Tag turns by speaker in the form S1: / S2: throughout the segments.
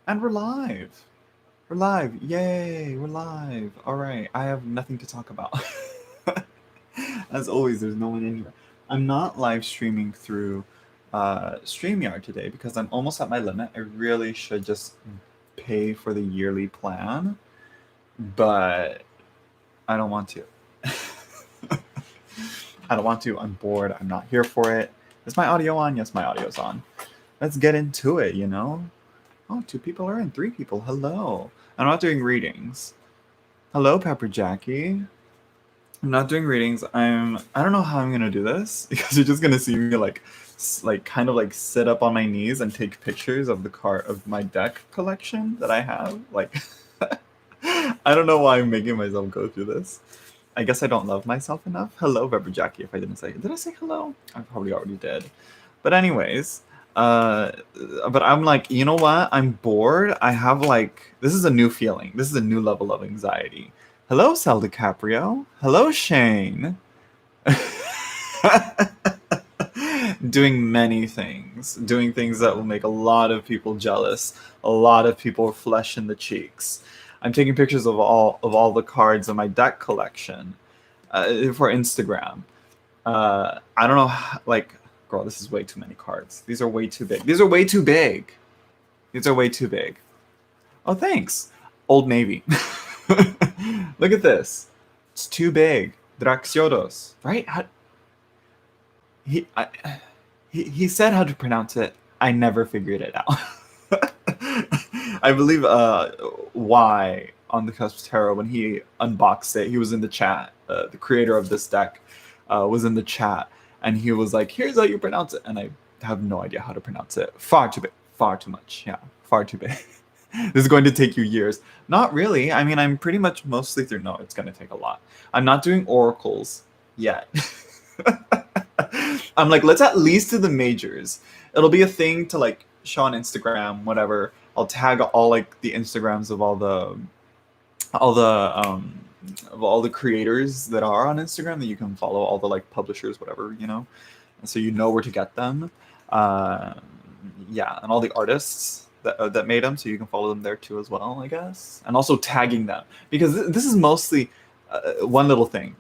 S1: And we're live. We're live. Yay, we're live. All right. I have nothing to talk about. As always, there's no one in here. I'm not live streaming through StreamYard today because I'm almost at my limit. I really should just pay for the yearly plan, but I don't want to. I don't want to. I'm bored. I'm not here for it. Is my audio on? Yes, my audio's on. Let's get into it, you know? Oh, 2 people are in. 3 people. Hello. I'm not doing readings. Hello, Pepper Jackie. I'm not doing readings. I don't know how I'm gonna do this because you're just gonna see me like kind of like sit up on my knees and take pictures of the card of my deck collection that I have. Like, I don't know why I'm making myself go through this. I guess I don't love myself enough. Hello, Pepper Jackie. If I didn't say, did I say hello? I probably already did. But anyways, uh, but I'm like, you know what? I'm bored. I have like, this is a new feeling. This is a new level of anxiety. Hello, Sal DiCaprio. Hello, Shane. Doing many things, doing things that will make a lot of people jealous, a lot of people flesh in the cheeks. I'm taking pictures of all the cards in my deck collection for Instagram. I don't know, like, girl, this is way too many cards. These are way too big. These are way too big. These are way too big. Oh, thanks. Old Navy. Look at this. It's too big. Draxiodos, right? He, I, he said how to pronounce it. I never figured it out. I believe Y on the Cusp Tarot, when he unboxed it, he was in the chat. The creator of this deck was in the chat, and he was like, "Here's how you pronounce it," and I have no idea how to pronounce it. Far too big, far too much. Yeah, far too big. This is going to take you years. Not really. I mean, I'm pretty much mostly through. No, it's going to take a lot. I'm not doing oracles yet. I'm like, let's at least do the majors. It'll be a thing to like show on Instagram, whatever. I'll tag all like the Instagrams of all the of all the creators that are on Instagram that you can follow, all the like publishers, whatever, you know, and so you know where to get them. Uh, yeah, and all the artists that made them, so you can follow them there too as well, I guess, and also tagging them because this is mostly one little thing.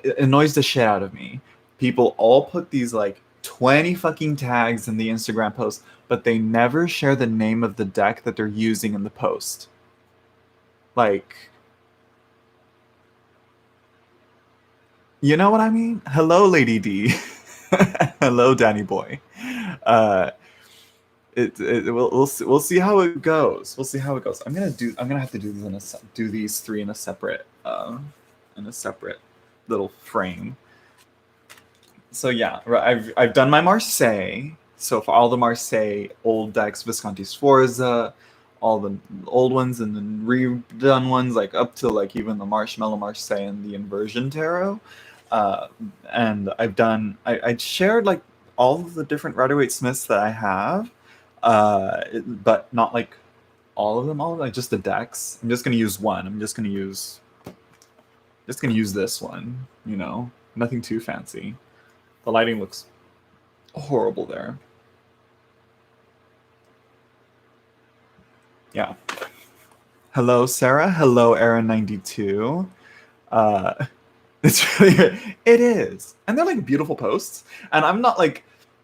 S1: It annoys the shit out of me. People all put these like 20 fucking tags in the Instagram post, but they never share the name of the deck that they're using in the post. Like, you know what I mean? Hello, Lady D. Hello, Danny Boy. Uh, we'll see how it goes. We'll see how it goes. I'm gonna have to do do these three in a separate little frame. So yeah, I've done my Marseille. So for all the Marseille old decks, Visconti Sforza, all the old ones and then redone ones, like up to like even the Marshmallow Marseille and the Inversion Tarot. Uh, and I shared like all of the different Rider-Waite Smiths that I have, but not like all of them, like just the decks. I'm just gonna use one. I'm just gonna use this one. You know, nothing too fancy. The lighting looks horrible there. Yeah. Hello, Sarah. Hello, Aaron92. Uh, it's really, it is. And they're like beautiful posts. And I'm not like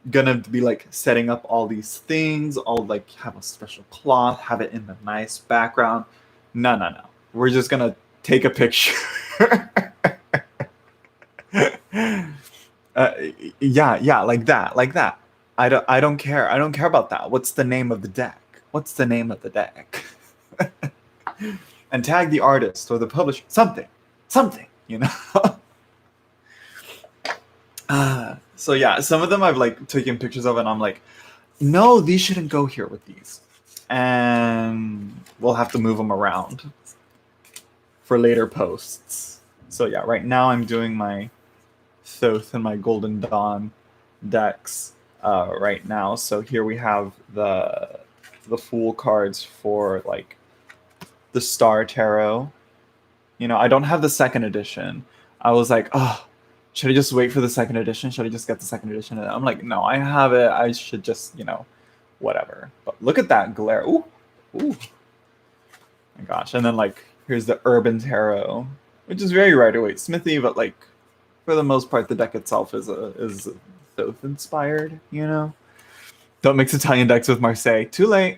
S1: gonna be like setting up all these things, all like have a special cloth, have it in the nice background. No, no, no. We're just gonna take a picture. Uh, yeah, like that, like that. I don't care. I don't care about that. What's the name of the deck? What's the name of the deck? And tag the artist or the publisher. Something, you know. So yeah, some of them I've like taken pictures of, and I'm like, no, these shouldn't go here with these, and we'll have to move them around for later posts. So yeah, right now I'm doing my Thoth and my Golden Dawn decks right now. So here we have the Fool cards for like the Star Tarot. You know, I don't have the second edition. I was like, oh, should I just wait for the second edition? Should I just get the second edition? And I'm like, no, I have it. I should just, you know, whatever. But look at that glare. Ooh, Ooh, my gosh. And then like here's the Urban Tarot, which is very Rider-Waite-Smithy, but like for the most part, the deck itself is Thoth inspired. You know, don't mix Italian decks with Marseille. Too late.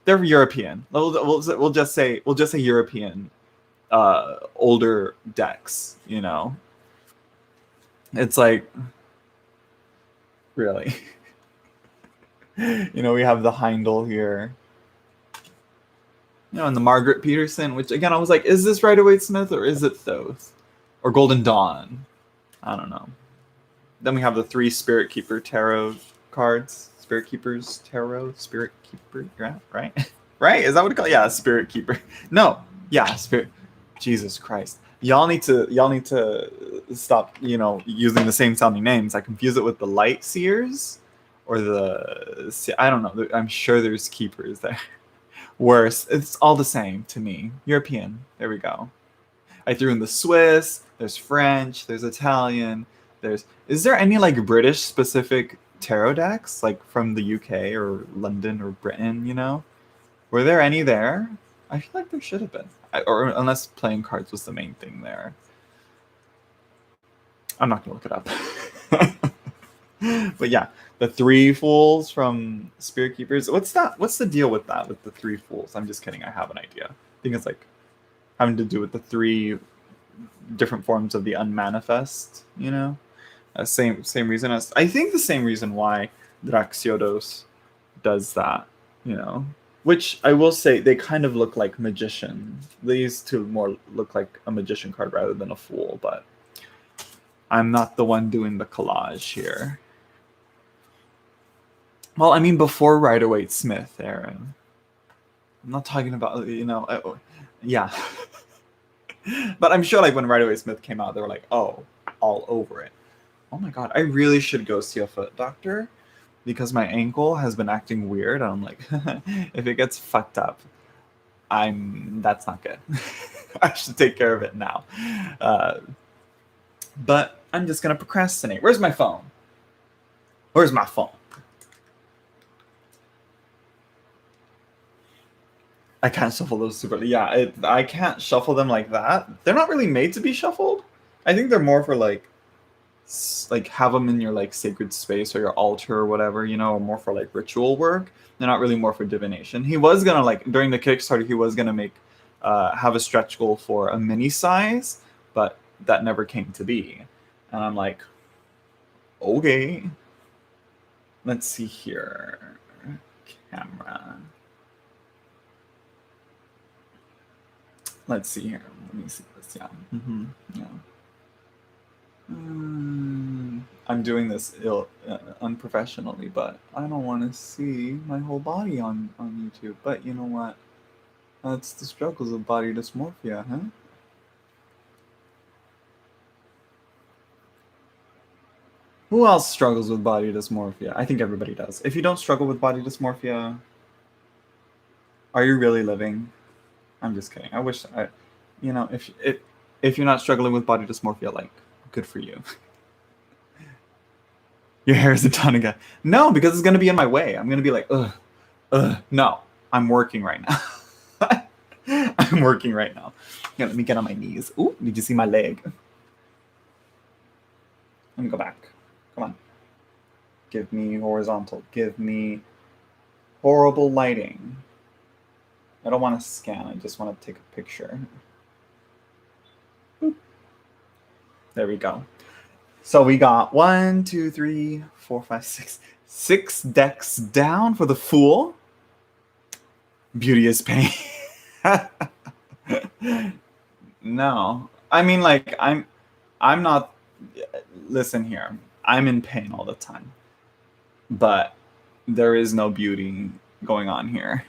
S1: They're European. We'll just say European, older decks. You know, it's like really. You know, we have the Heindel here. You know, and the Margaret Peterson, which again I was like, is this Rider-Waite-Smith or is it Thoth? Or Golden Dawn? I don't know. Then we have the 3 Spirit Keeper Tarot cards. Spirit Keepers Tarot? Spirit Keeper? Yeah, right? Right? Is that what it's called? Yeah, Spirit Keeper. No. Yeah, Spirit. Jesus Christ. Y'all need to stop, you know, using the same sounding names. I confuse it with the Light Seers or the, I don't know. I'm sure there's keepers there. Worse. It's all the same to me. European. There we go. I threw in the Swiss. There's French. There's Italian. Is there any like British specific tarot decks like from the UK or London or Britain? You know, were there any there? I feel like there should have been, or unless playing cards was the main thing there. I'm not gonna look it up. But yeah, the 3 Fools from Spirit Keepers. What's that? What's the deal with that? With the 3 Fools? I'm just kidding. I have an idea. I think it's like having to do with the 3 different forms of the unmanifest. You know, same reason as I think the same reason why Draxiodos does that. You know, which I will say they kind of look like magician. These 2 more look like a magician card rather than a fool. But I'm not the one doing the collage here. Well, I mean, before Rider-Waite-Smith, Aaron. I'm not talking about, you know, yeah. But I'm sure, like, when Rider-Waite-Smith came out, they were like, oh, all over it. Oh my god, I really should go see a foot doctor because my ankle has been acting weird. And I'm like, if it gets fucked up, that's not good. I should take care of it now. But I'm just going to procrastinate. Where's my phone? Where's my phone? I can't shuffle those super. Yeah, I can't shuffle them like that. They're not really made to be shuffled. I think they're more for like have them in your like sacred space or your altar or whatever, you know, or more for like ritual work. They're not really more for divination. He was gonna like during the Kickstarter, he was gonna make have a stretch goal for a mini size, but that never came to be. And I'm like, okay. Let's see here. Camera. Let's see here. Let me see this. Yeah. Yeah. I'm doing this unprofessionally, but I don't want to see my whole body on YouTube. But you know what? That's the struggles of body dysmorphia, huh? Who else struggles with body dysmorphia? I think everybody does. If you don't struggle with body dysmorphia, are you really living? I'm just kidding. I wish you know, if you're not struggling with body dysmorphia, like, good for you. Your hair is a ton again. No, because it's gonna be in my way. I'm gonna be like, no. I'm working right now. I'm working right now. Yeah, let me get on my knees. Ooh, did you see my leg? Let me go back. Come on. Give me horizontal. Give me horrible lighting. I don't want to scan. I just want to take a picture. Boop. There we go. So we got 1, 2, 3, 4, 5, 6. 6 decks down for the Fool. Beauty is pain. No. I mean, like, I'm not... Listen here. I'm in pain all the time. But there is no beauty going on here.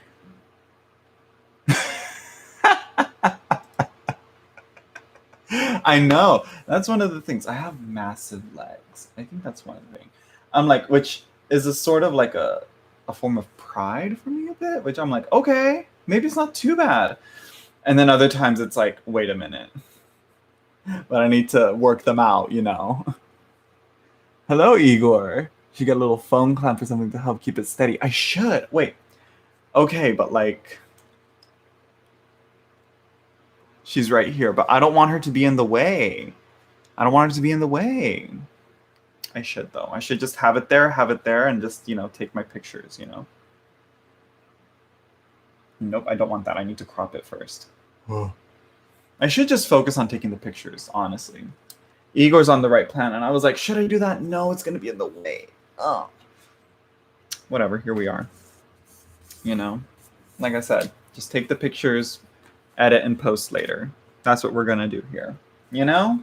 S1: I know. That's one of the things. I have massive legs. I think that's one thing. I'm like, which is a sort of like a form of pride for me a bit, which I'm like, okay, maybe it's not too bad. And then other times it's like, wait a minute. But I need to work them out, you know. Hello, Igor. Should get a little phone clamp or something to help keep it steady. I should. Wait. Okay, but like, she's right here, but I don't want her to be in the way. I don't want her to be in the way. I should, though. I should just have it there, and just, you know, take my pictures, you know? Nope, I don't want that. I need to crop it first. I should just focus on taking the pictures, honestly. Igor's on the right plan, and I was like, should I do that? No, it's going to be in the way. Oh. Whatever, here we are. You know? Like I said, just take the pictures, edit, and post later. That's what we're going to do here. You know?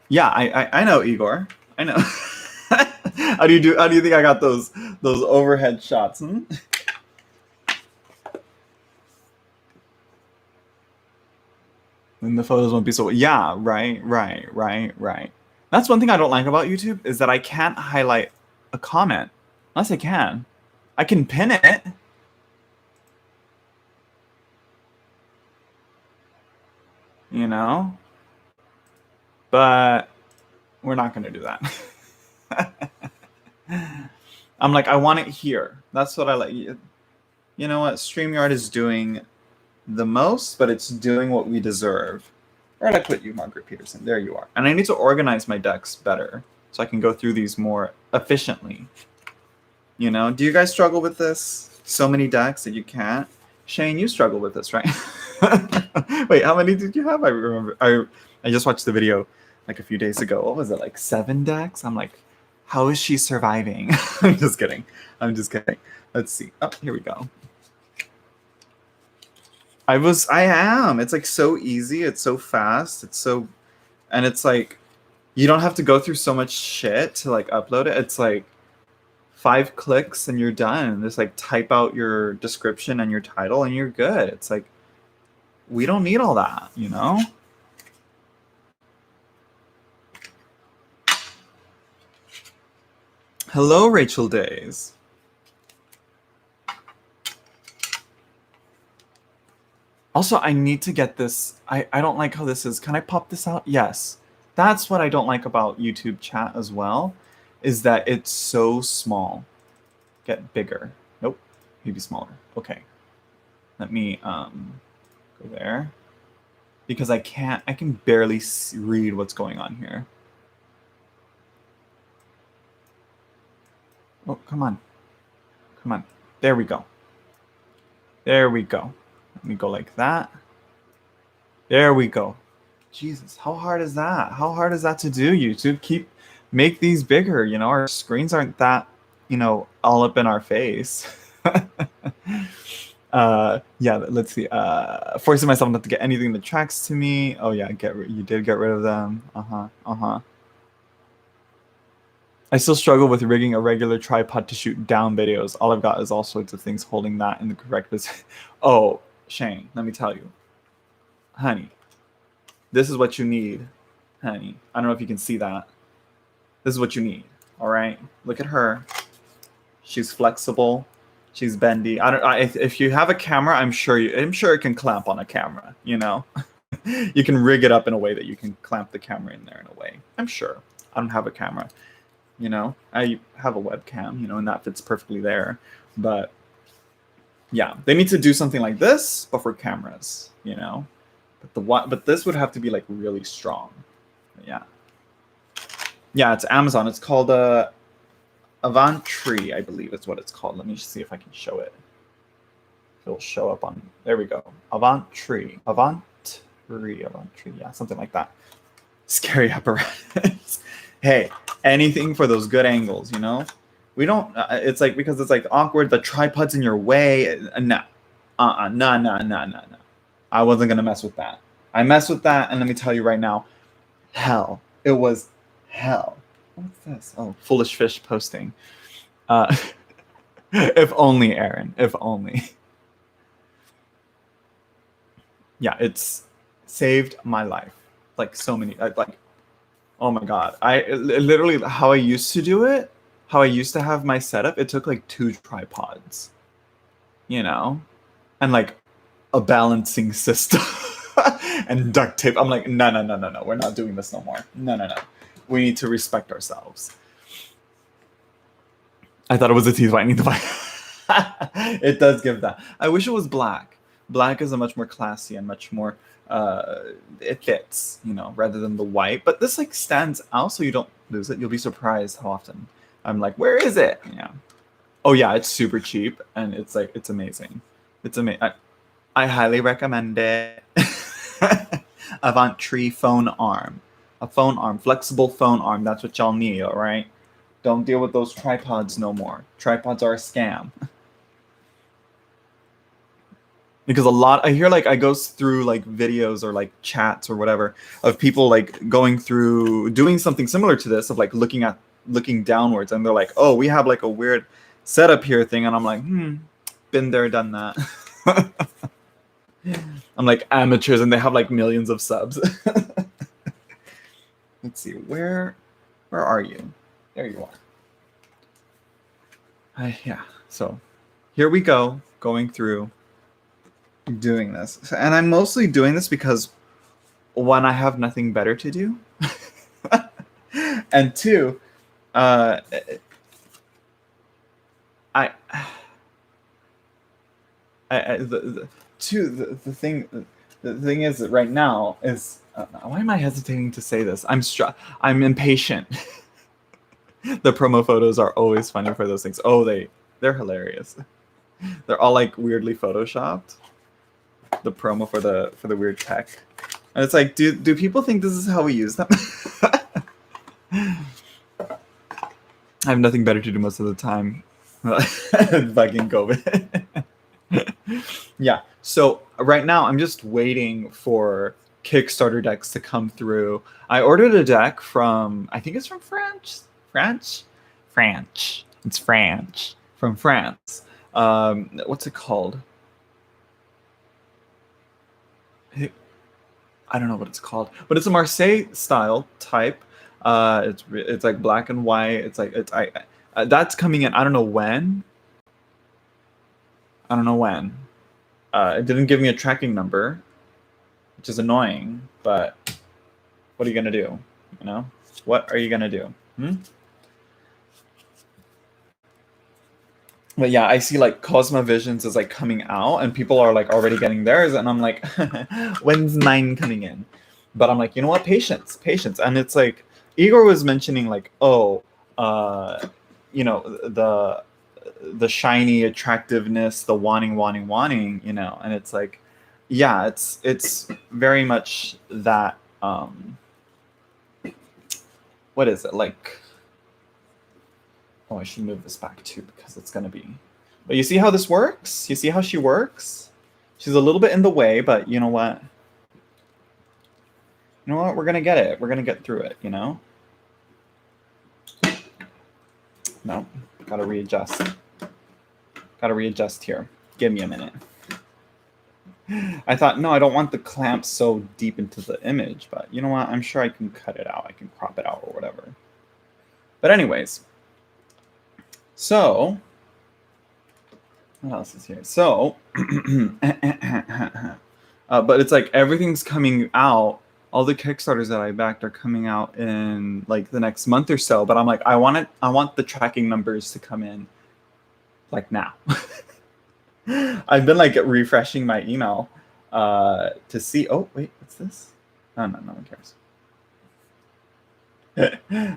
S1: Yeah, I know, Igor. I know. How do you think I got those overhead shots? And the photos won't be so. Yeah, right. That's one thing I don't like about YouTube is that I can't highlight a comment unless I can. I can pin it. You know? But we're not going to do that. I'm like, I want it here. That's what I like. You know what? StreamYard is doing the most, but it's doing what we deserve. Where did I put you, Margaret Peterson? There you are. And I need to organize my decks better so I can go through these more efficiently. You know? Do you guys struggle with this? So many decks that you can't? Shane, you struggle with this, right? Wait, how many did you have? I remember. I just watched the video like a few days ago. What was it, like 7 decks? I'm like, how is she surviving? I'm just kidding. Let's see. Oh, here we go. I am. It's like so easy. It's so fast. And it's like, you don't have to go through so much shit to like upload it. It's like 5 clicks and you're done. Just like type out your description and your title and you're good. It's like, we don't need all that, you know? Hello, Rachel Days. Also, I need to get this. I don't like how this is. Can I pop this out? Yes. That's what I don't like about YouTube chat as well, is that it's so small. Get bigger. Nope. Maybe smaller. Okay. Let me go there. Because I can barely read what's going on here. Oh, come on. Come on. There we go. There we go. Let me go like that. There we go. Jesus, how hard is that? How hard is that to do, YouTube? Make these bigger, you know? Our screens aren't that, you know, all up in our face. Yeah, let's see. Forcing myself not to get anything that tracks to me. Oh yeah, you did get rid of them. I still struggle with rigging a regular tripod to shoot down videos. All I've got is all sorts of things holding that in the correct position. Oh, Shane, let me tell you. Honey, this is what you need, honey. I don't know if you can see that. This is what you need, all right? Look at her. She's flexible. She's bendy. If you have a camera, I'm sure it can clamp on a camera, you know? You can rig it up in a way that you can clamp the camera in there in a way. I'm sure. I don't have a camera. You know, I have a webcam, you know, and that fits perfectly there. But yeah, they need to do something like this, but for cameras, you know. But this would have to be like really strong. Yeah. Yeah, it's Amazon. It's called Avanttree, I believe is what it's called. Let me see if I can show it. It'll show up on. There we go. Avanttree. Yeah, something like that. Scary apparatus. Hey, anything for those good angles, you know? We don't, it's like, because it's like awkward, the tripod's in your way. No. No. I wasn't going to mess with that. I messed with that, and let me tell you right now, hell. It was hell. What's this? Oh, Foolish Fish posting. If only, Aaron. If only. Yeah, it's saved my life. Like so many, like, oh my God. Literally, how I used to do it, how I used to have my setup, it took like 2 tripods, you know? And like a balancing system. and duct tape. I'm like, no, no, no, no, no. We're not doing this no more. No, no, no. We need to respect ourselves. I thought it was a teeth whitening device. It does give that. I wish it was black. Black is a much more classy and much more it fits, rather than the white. But this like stands out so you don't lose it. You'll be surprised how often I'm like, where is it? Yeah. Oh yeah, it's super cheap and it's amazing. It's amazing. I highly recommend it. Avant Tree phone arm. A phone arm, flexible phone arm. That's what y'all need, all right? Don't deal with those tripods no more. Tripods are a scam. Because I hear I go through videos or chats or whatever of people going through doing something similar to this of looking downwards, and they're like, oh, we have a weird setup here thing, and I'm like, been there, done that. I'm like amateurs, and they have millions of subs. Let's see, where are you? There you are. Yeah. So here we go, going through doing this, and I'm mostly doing this because one, I have nothing better to do, and two, the thing is that right now is why am I hesitating to say this? I'm impatient. The promo photos are always funny for those things. Oh, they're hilarious. They're all weirdly photoshopped. The promo for the weird tech, and it's like, do people think this is how we use them? I have nothing better to do most of the time. Fucking COVID. Yeah. So right now I'm just waiting for Kickstarter decks to come through. I ordered a deck from, I think it's from France. It's French. From France. What's it called? I don't know what it's called, but it's a Marseille style type. It's black and white. That's coming in. I don't know when. It didn't give me a tracking number, which is annoying. But what are you gonna do? What are you gonna do? But yeah, I see Cosmo Visions is coming out, and people are already getting theirs, and I'm like, when's mine coming in? But I'm like, you know what? Patience. And it's Igor was mentioning the shiny attractiveness, the wanting, and it's yeah, it's very much that. What is it like? Oh, I should move this back too because it's going to be... But you see how this works? You see how she works? She's a little bit in the way, but you know what? We're going to get it. We're going to get through it, No, got to readjust. Here. Give me a minute. I thought, no, I don't want the clamp so deep into the image, but you know what? I'm sure I can cut it out. I can crop it out or whatever. But anyways... So, what else is here? So, but it's everything's coming out. All the Kickstarters that I backed are coming out in the next month or so. But I'm like, I want the tracking numbers to come in now. I've been refreshing my email to see. Oh wait, what's this? Oh no one cares.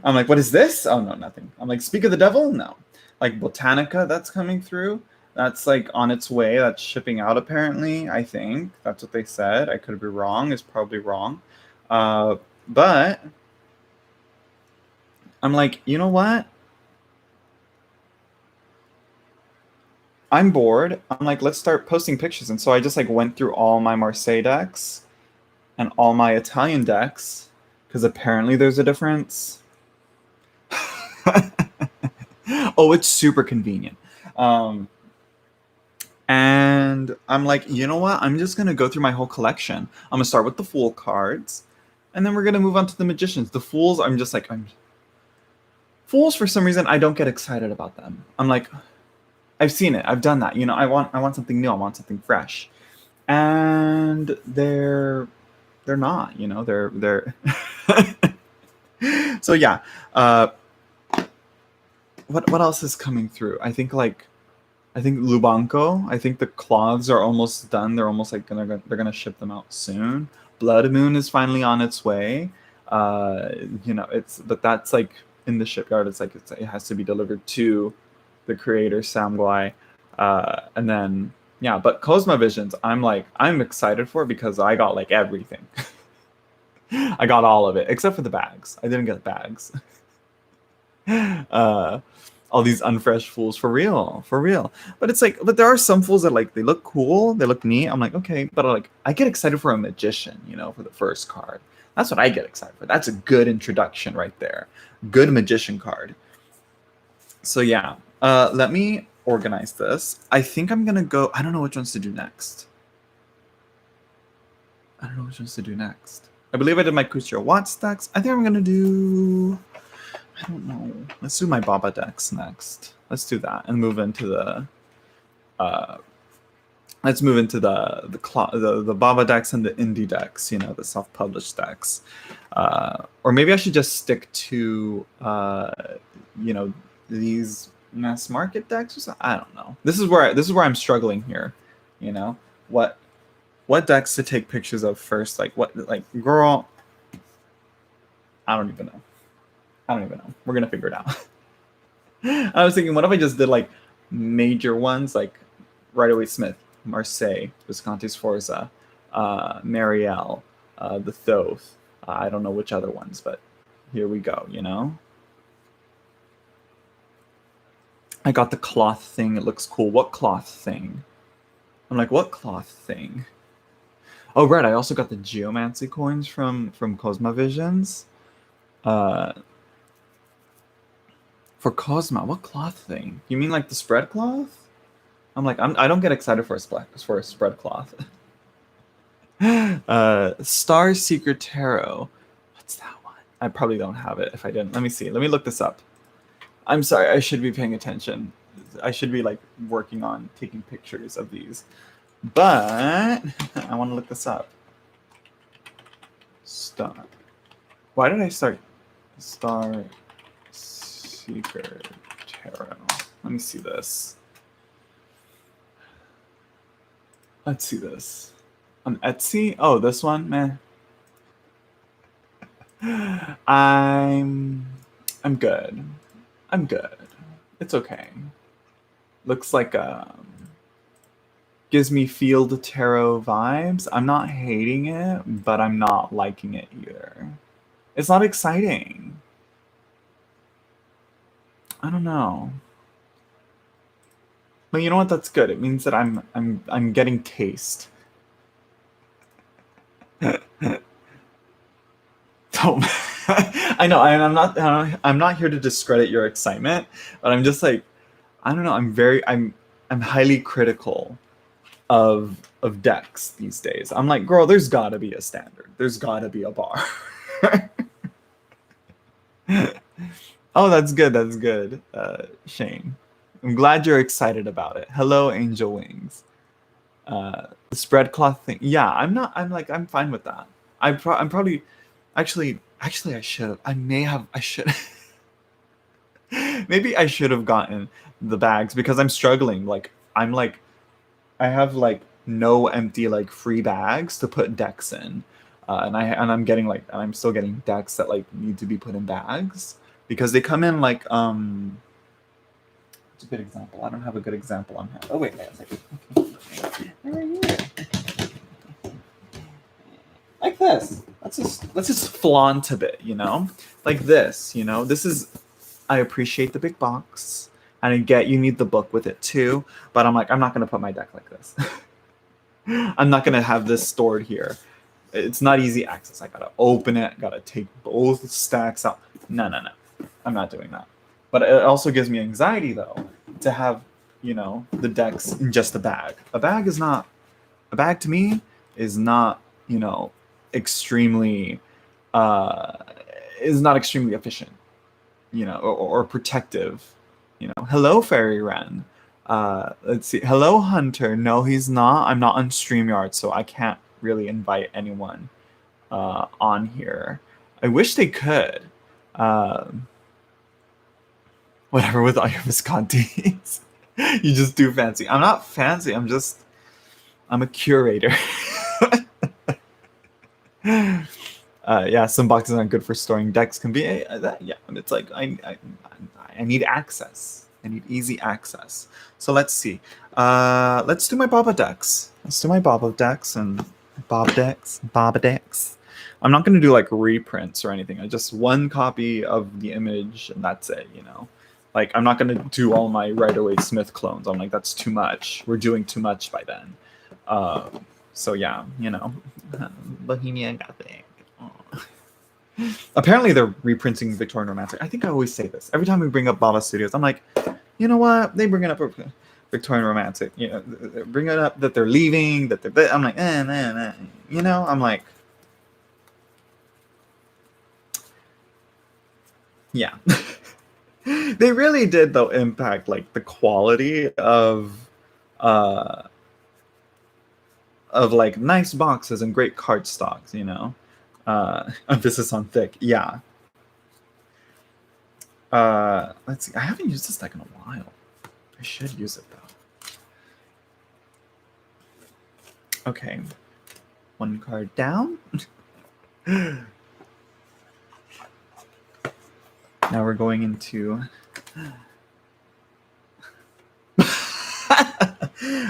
S1: I'm like, what is this? Oh no, nothing. I'm like, speak of the devil? No. Botanica, that's coming through. That's on its way. That's shipping out apparently. I think that's what they said. I could be wrong. It's probably wrong. But I'm like, you know what? I'm bored. I'm like, let's start posting pictures. And so I just went through all my Marseille decks and all my Italian decks because apparently there's a difference. Oh, it's super convenient. And I'm like, you know what? I'm just going to go through my whole collection. I'm going to start with the Fool cards, and then we're going to move on to the Magicians. The Fools, I'm just Fools, for some reason, I don't get excited about them. I'm like, I've seen it. I've done that. I want something new. I want something fresh. and they're not, you know, they're so yeah. What else is coming through? I think Lubanco. I think the cloths are almost done. They're almost like they're gonna ship them out soon. Blood Moon is finally on its way. You know, but that's like in the shipyard. It has to be delivered to the creator Samguai, and then yeah. But Cosma Visions, I'm excited for because I got like everything. I got all of it except for the bags. I didn't get bags. uh, all these unfresh fools for real, for real. But it's like, but there are some fools that like they look cool, they look neat. I'm like, okay, but like I get excited for a magician, you know, for the first card. That's what I get excited for. That's a good introduction right there. Good magician card. So yeah, let me organize this. I think I'm gonna go. I don't know which ones to do next. I don't know which ones to do next. I believe I did my Kuchiro Watts decks. I think I'm gonna do. I don't know. Let's do my Baba decks next. Let's do that and move into the. Let's move into the Baba decks and the indie decks. You know, the self-published decks. Or maybe I should just stick to you know, these mass market decks or something. I don't know. This is where I'm struggling here. You know, what decks to take pictures of first? Like girl. I don't even know. We're gonna figure it out. I was thinking, what if I just did like major ones like Right Away Smith, Marseille, Visconti Sforza, Marielle, the Thoth. I don't know which other ones, but here we go, you know? I got the cloth thing. It looks cool. What cloth thing? I'm like, what cloth thing? Oh, right. I also got the Geomancy coins from Cosma Visions. For Cosma, what cloth thing? You mean like the spread cloth? I'm like, I don't get excited for a spread cloth. Star Secret Tarot. What's that one? I probably don't have it if I didn't. Let me see. Let me look this up. I'm sorry. I should be paying attention. I should be like working on taking pictures of these. But I want to look this up. Stop. Why did I start Star Secret Tarot? Let me see this. Let's see this. On Etsy? Oh, this one? Meh. I'm good. I'm good. It's okay. Looks like gives me Field Tarot vibes. I'm not hating it, but I'm not liking it either. It's not exciting. I don't know. But you know what? That's good. It means that I'm getting taste. Don't. I know, I'm not here to discredit your excitement, but I'm just like, I don't know. I'm highly critical of decks these days. I'm like, girl, there's got to be a standard. There's got to be a bar. Oh, that's good. That's good, Shane. I'm glad you're excited about it. Hello, Angel Wings. The spread cloth thing. Yeah, I'm not. I'm like, I'm fine with that. I'm probably. Actually, I should have. I should. Maybe I should have gotten the bags because I'm struggling. Like, I have like no empty like free bags to put decks in, and I'm getting like, and I'm still getting decks that like need to be put in bags because they come in like What's a good example? I don't have a good example on hand. Oh wait a second. Okay. Like this. Let's just flaunt a bit, you know? Like this, you know? This is, I appreciate the big box. And I get you need the book with it too. But I'm like, I'm not going to put my deck like this. I'm not going to have this stored here. It's not easy access. I got to open it. Got to take both stacks out. No. I'm not doing that. But it also gives me anxiety, though, to have, you know, the decks in just a bag. A bag to me is not, you know, extremely efficient, you know, or protective, you know. Hello, Fairy Wren. Let's see. Hello, Hunter. No, he's not. I'm not on StreamYard, so I can't really invite anyone on here. I wish they could. Um, Whatever with all your Viscontis. You just do fancy. I'm not fancy. I'm a curator. Yeah, some boxes aren't good for storing decks. Can be yeah. It's like I need access. I need easy access. So let's see. Let's do my Baba decks. Let's do my Baba decks and Baba decks. I'm not going to do like reprints or anything. I just one copy of the image and that's it. You know, like I'm not going to do all my Right Away Smith clones. I'm like that's too much. We're doing too much by then. So yeah, you know, Bohemian Gothic. Apparently they're reprinting Victorian Romantic. I think I always say this every time we bring up Baba Studios. I'm like, you know what? They bring it up Victorian Romantic. You know, bring it up that they're leaving. I'm like, you know, I'm like, yeah. They really did though impact like the quality of like nice boxes and great card stocks. You know, emphasis on thick. Yeah. Let's see. I haven't used this deck in a while. I should use it though. Okay. One card down. Now we're going into...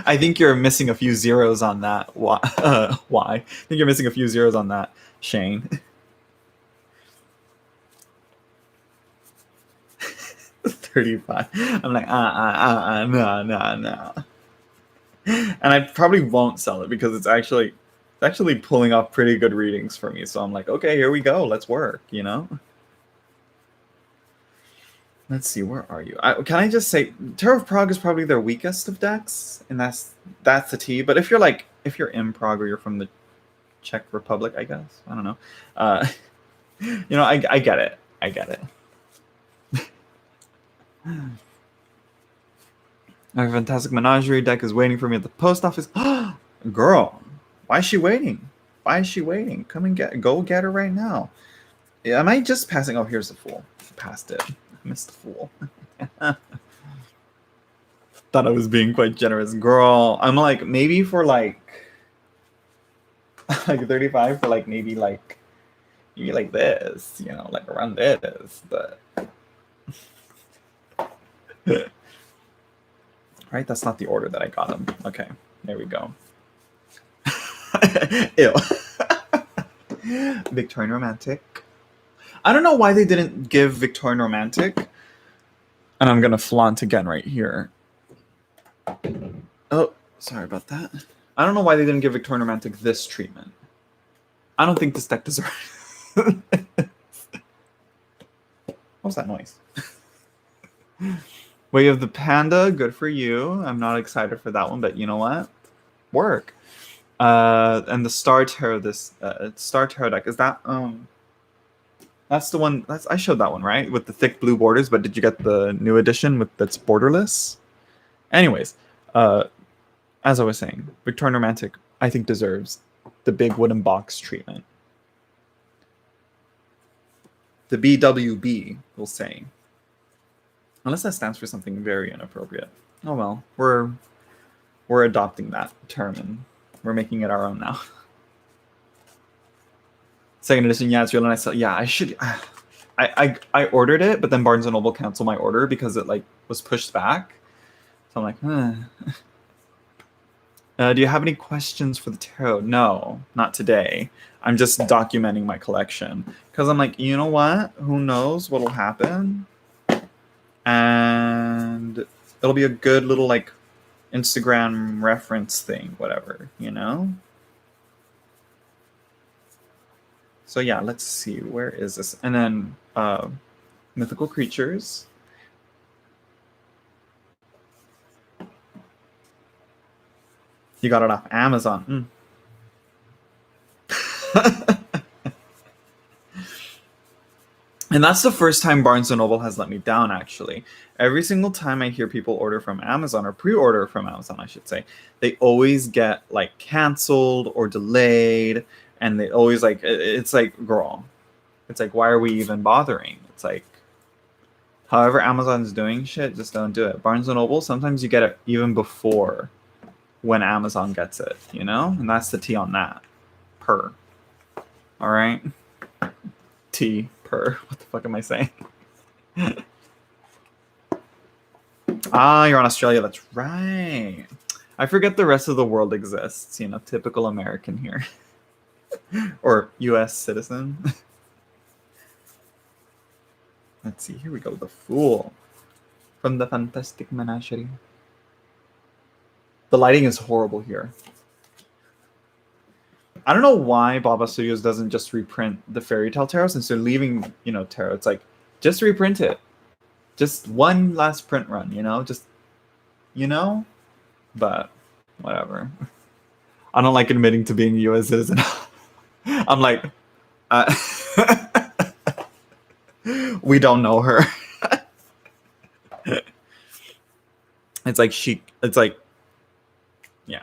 S1: I think you're missing a few zeros on that. Why? I think you're missing a few zeros on that, Shane. 35. I'm like, no. And I probably won't sell it because it's actually pulling off pretty good readings for me. So I'm like, okay, here we go. Let's work, you know? Let's see, where are you? Can I just say, Terror of Prague is probably their weakest of decks, and that's the T. But if you're in Prague or you're from the Czech Republic, I guess, I don't know. You know, I get it. I get it. My Fantastic Menagerie deck is waiting for me at the post office. Girl, why is she waiting? Why is she waiting? Come and go get her right now. Yeah, am I just passing? Oh, here's the fool. I passed it. I missed the fool. Thought I was being quite generous. Girl, I'm like, maybe for like 35 for like maybe like this, you know, like around this, but right, that's not the order that I got them. Okay, there we go. Ew. Victorian Romantic. I don't know why they didn't give Victorian Romantic, and I'm gonna flaunt again right here. Oh, sorry about that. I don't know why they didn't give Victorian Romantic this treatment. I don't think this deck deserves. What's that noise? Way of the Panda, good for you. I'm not excited for that one, but you know what? Work. And the Star Tarot, Star Tarot deck, is that that's the one. I showed that one, right, with the thick blue borders. But did you get the new edition that's borderless? Anyways, as I was saying, Victorian Romantic, I think, deserves the big wooden box treatment. The BWB, we'll say. Unless that stands for something very inappropriate. Oh well, we're adopting that term and we're making it our own now. Second edition, yeah, it's real nice. Yeah, I should. I ordered it, but then Barnes and Noble canceled my order because it like was pushed back. So I'm like, do you have any questions for the tarot? No, not today. I'm just documenting my collection because I'm like, you know what? Who knows what'll happen? And it'll be a good little like Instagram reference thing, whatever, you know? So yeah, let's see, where is this? And then mythical creatures. You got it off Amazon. And that's the first time Barnes & Noble has let me down, actually. Every single time I hear people order from Amazon, or pre-order from Amazon, I should say, they always get, like, canceled or delayed, and they always, like, it's like, girl, it's like, why are we even bothering? It's like, however Amazon's doing shit, just don't do it. Barnes & Noble, sometimes you get it even before when Amazon gets it, you know? And that's the tea on that. Per. All right? Tea. Per. What the fuck am I saying? Ah, you're on Australia. That's right. I forget the rest of the world exists. You know, typical American here. Or U.S. citizen. Let's see. Here we go. The Fool. From the Fantastic Menagerie. The lighting is horrible here. I don't know why Baba Studios doesn't just reprint the Fairy Tale Tarot since they're leaving, you know, tarot. It's like, just reprint it. Just one last print run, you know? Just, you know? But, whatever. I don't like admitting to being a U.S. citizen. I'm like, we don't know her. It's like, yeah.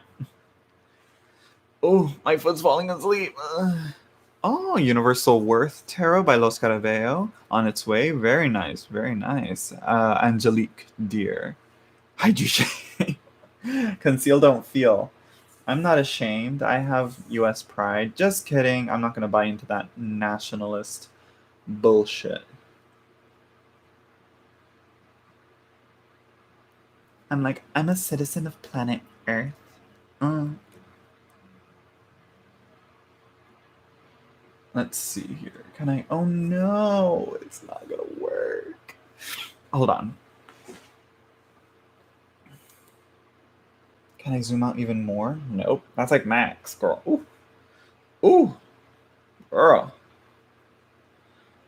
S1: Oh, my foot's falling asleep. Oh, Universal Worth Tarot by Los Carabeo. On its way. Very nice, very nice. Angelique Dear. Hide you shame. Conceal, don't feel. I'm not ashamed. I have US pride. Just kidding. I'm not going to buy into that nationalist bullshit. I'm like, I'm a citizen of planet Earth. Let's see here. Can I? Oh no, it's not gonna work. Hold on. Can I zoom out even more? Nope. That's like max, girl. Ooh. Ooh. Girl.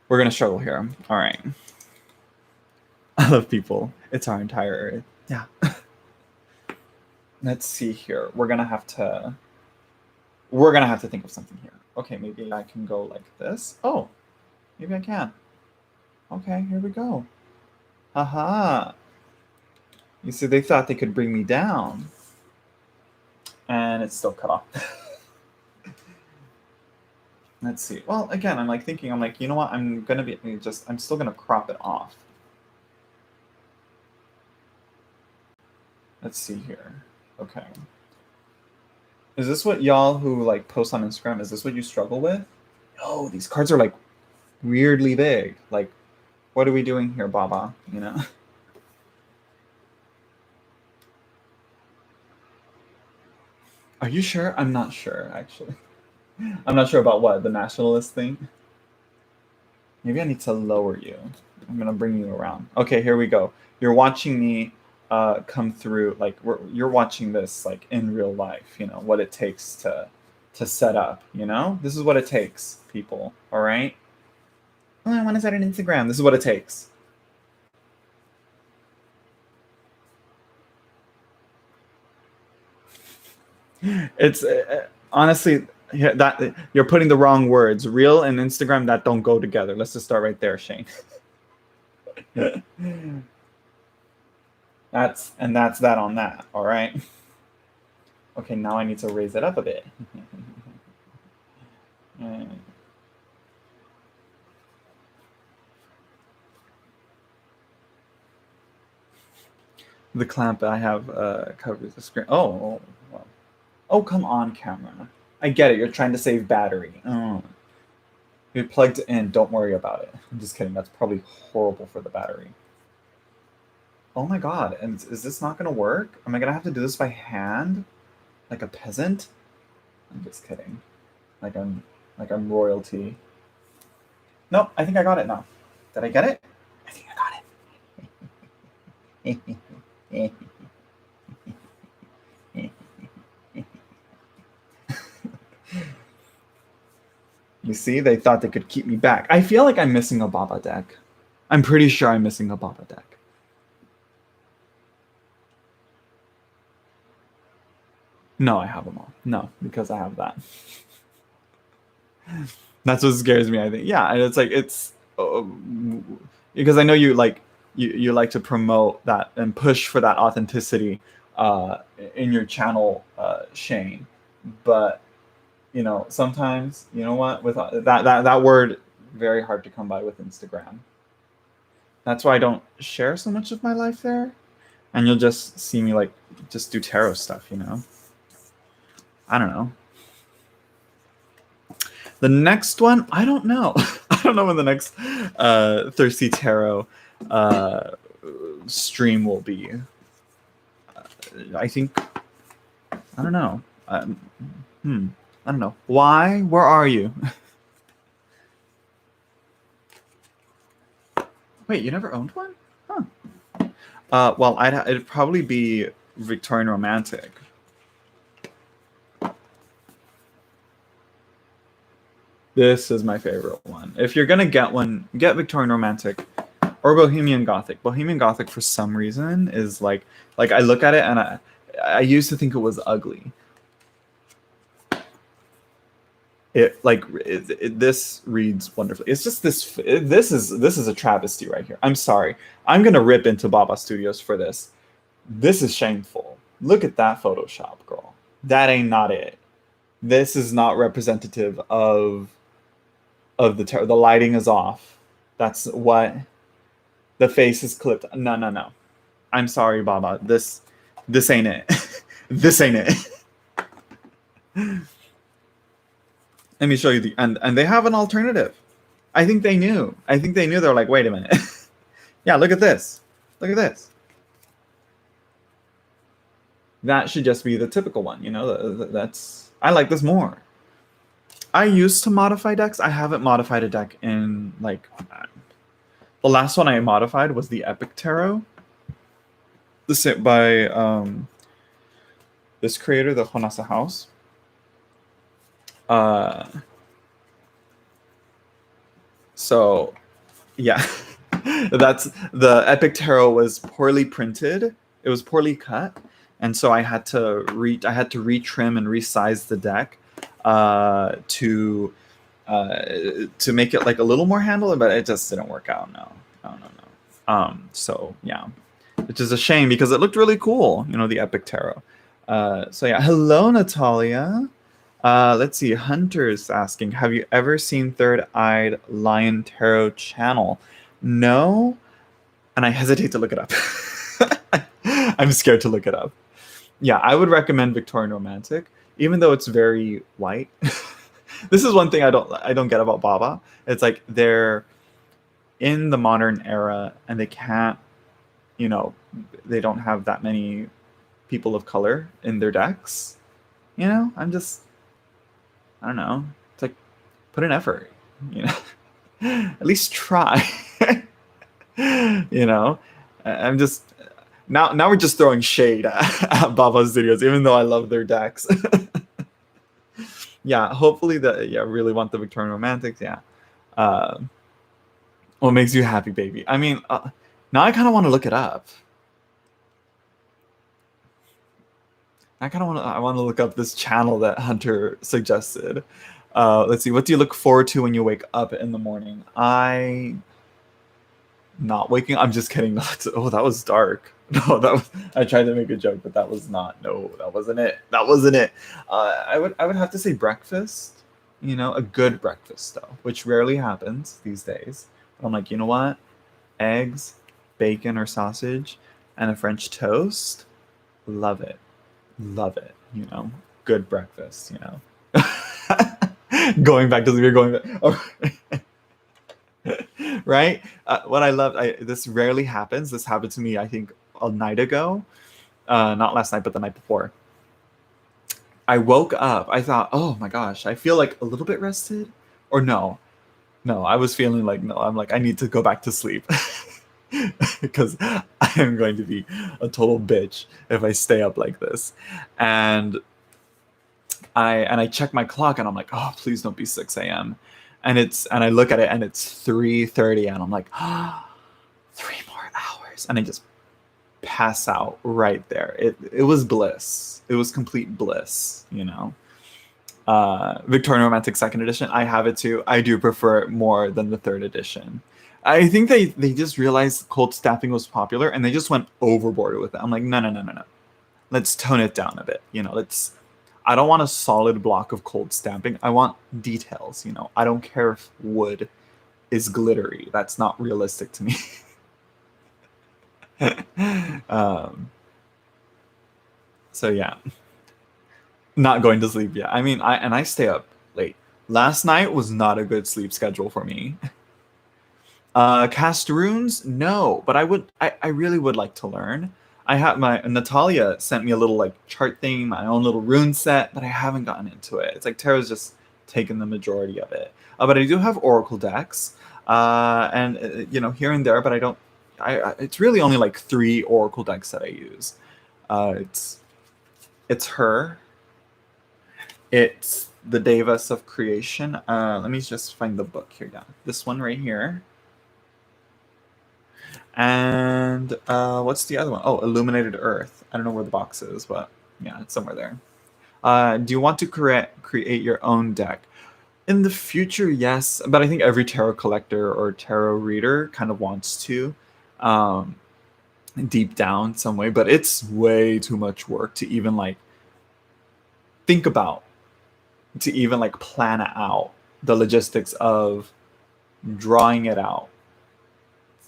S1: We're gonna struggle here. All right. I love people. It's our entire Earth. Yeah. Let's see here. We're gonna have to think of something here. Okay, maybe I can go like this. Oh, maybe I can. Okay, here we go. Haha. You see, they thought they could bring me down. And it's still cut off. Let's see. Well, again, I'm like thinking, I'm like, you know what? I'm still gonna crop it off. Let's see here. Okay. Is this what y'all who like post on Instagram, is this what you struggle with? Oh, these cards are like weirdly big. Like, what are we doing here, Baba? You know? Are you sure? I'm not sure, actually. I'm not sure about what, the nationalist thing? Maybe I need to lower you. I'm gonna bring you around. Okay, here we go. You're watching me come through, like you're watching this like in real life, you know, what it takes to set up, you know? This is what it takes, people, all right? Oh, I want to start an Instagram. This is what it takes. It's honestly, yeah, that you're putting the wrong words. Real and Instagram, that don't go together. Let's just start right there, Shane. That's that on that. All right. Okay, now I need to raise it up a bit. The clamp I have covers the screen. Oh, well. Oh, come on, camera. I get it. You're trying to save battery. Oh. You're plugged in. Don't worry about it. I'm just kidding. That's probably horrible for the battery. Oh my god. And is this not going to work? Am I going to have to do this by hand? Like a peasant? I'm just kidding. Like I'm royalty. Nope, I think I got it now. Did I get it? I think I got it. You see, they thought they could keep me back. I feel like I'm missing a Baba deck. I'm pretty sure I'm missing a Baba deck. No, I have them all. No, because I have that. That's what scares me, I think. Yeah, and it's like, uh, because I know you like to promote that and push for that authenticity uh, in your channel, Shane. But sometimes you know what with that word very hard to come by with Instagram. That's why I don't share so much of my life there, and you'll just see me like just do tarot stuff. I don't know. The next one, I don't know. I don't know when the next Thirsty Tarot uh, stream will be. I think, I don't know. I don't know. Why? Where are you? Wait, you never owned one? Huh. Well, it'd probably be Victorian Romantic. This is my favorite one. If you're gonna get one, get Victorian Romantic or Bohemian Gothic. Bohemian Gothic, for some reason, is like I look at it and I used to think it was ugly. This reads wonderfully. It's just this. This is a travesty right here. I'm sorry. I'm gonna rip into Baba Studios for this. This is shameful. Look at that Photoshop, girl. That ain't not it. This is not representative of the lighting is off. That's what the face is clipped. No, no, no. I'm sorry, Baba. This ain't it. This ain't it. Let me show you and they have an alternative. I think they knew. They're like, wait a minute. Yeah, look at this. Look at this. That should just be the typical one, I like this more. I used to modify decks. I haven't modified a deck in the last one I modified was the Epic Tarot. This is by this creator, the Honasa House. So yeah, that's the Epic Tarot was poorly printed. It was poorly cut, and so I had to retrim and resize the deck to make it like a little more handleable, but it just didn't work out. No. So yeah, which is a shame because it looked really cool, the Epic Tarot. So yeah, hello Natalia. Let's see. Hunter's asking, have you ever seen Third Eyed Lion Tarot channel? No, and I hesitate to look it up. I'm scared to look it up. Yeah, I would recommend Victorian Romantic, even though it's very white. This is one thing I don't get about Baba. It's like they're in the modern era and they can't, they don't have that many people of color in their decks. I don't know. It's like, put an effort, at least try. I'm just now we're just throwing shade at Baba's videos, even though I love their decks. Yeah, hopefully really want the Victorian Romantics. Yeah. What makes you happy, baby? I mean, now I kind of want to look it up. I want to look up this channel that Hunter suggested. Let's see. What do you look forward to when you wake up in the morning? Not waking. I'm just kidding. Oh, that was dark. No, I tried to make a joke, but that was not. No, that wasn't it. I would have to say breakfast. A good breakfast though, which rarely happens these days. But I'm like, you know what? Eggs, bacon or sausage, and a French toast. Love it. Good breakfast. Going back to right. What I love, this rarely happens. This happened to me, I think, a night ago. Not last night, but the night before. I woke up. I thought, oh my gosh, I feel like a little bit rested. Or no, I was feeling like, no, I'm like, I need to go back to sleep. Because I am going to be a total bitch if I stay up like this. And I check my clock and I'm like, oh, please don't be 6 a.m. And I look at it and it's 3:30 and I'm like, 3 more hours. And I just pass out right there. It was bliss. It was complete bliss, Victorian Romantic Second Edition. I have it too. I do prefer it more than the third edition. I think they just realized cold stamping was popular and they just went overboard with it. I'm like, no, no, no, no, no. Let's tone it down a bit. You know, let's. I don't want a solid block of cold stamping. I want details. You know, I don't care if wood is glittery. That's not realistic to me. um, so yeah, not going to sleep yet. I mean, I stay up late. Last night was not a good sleep schedule for me. Cast runes? No, but I really would like to learn. I have my Natalia sent me a little like chart thing, my own little rune set, but I haven't gotten into it. It's like Tarot's just taken the majority of it. But I do have Oracle decks, and you know, here and there, but I don't. It's really only like 3 Oracle decks that I use. It's her. It's the Devas of Creation. Let me just find the book here. Yeah, this one right here. And what's the other one? Oh, Illuminated Earth. I don't know where the box is, but yeah, it's somewhere there. Do you want to create your own deck? In the future, yes, but I think every tarot collector or tarot reader kind of wants to, deep down some way. But it's way too much work to even like think about, to even like plan out the logistics of drawing it out,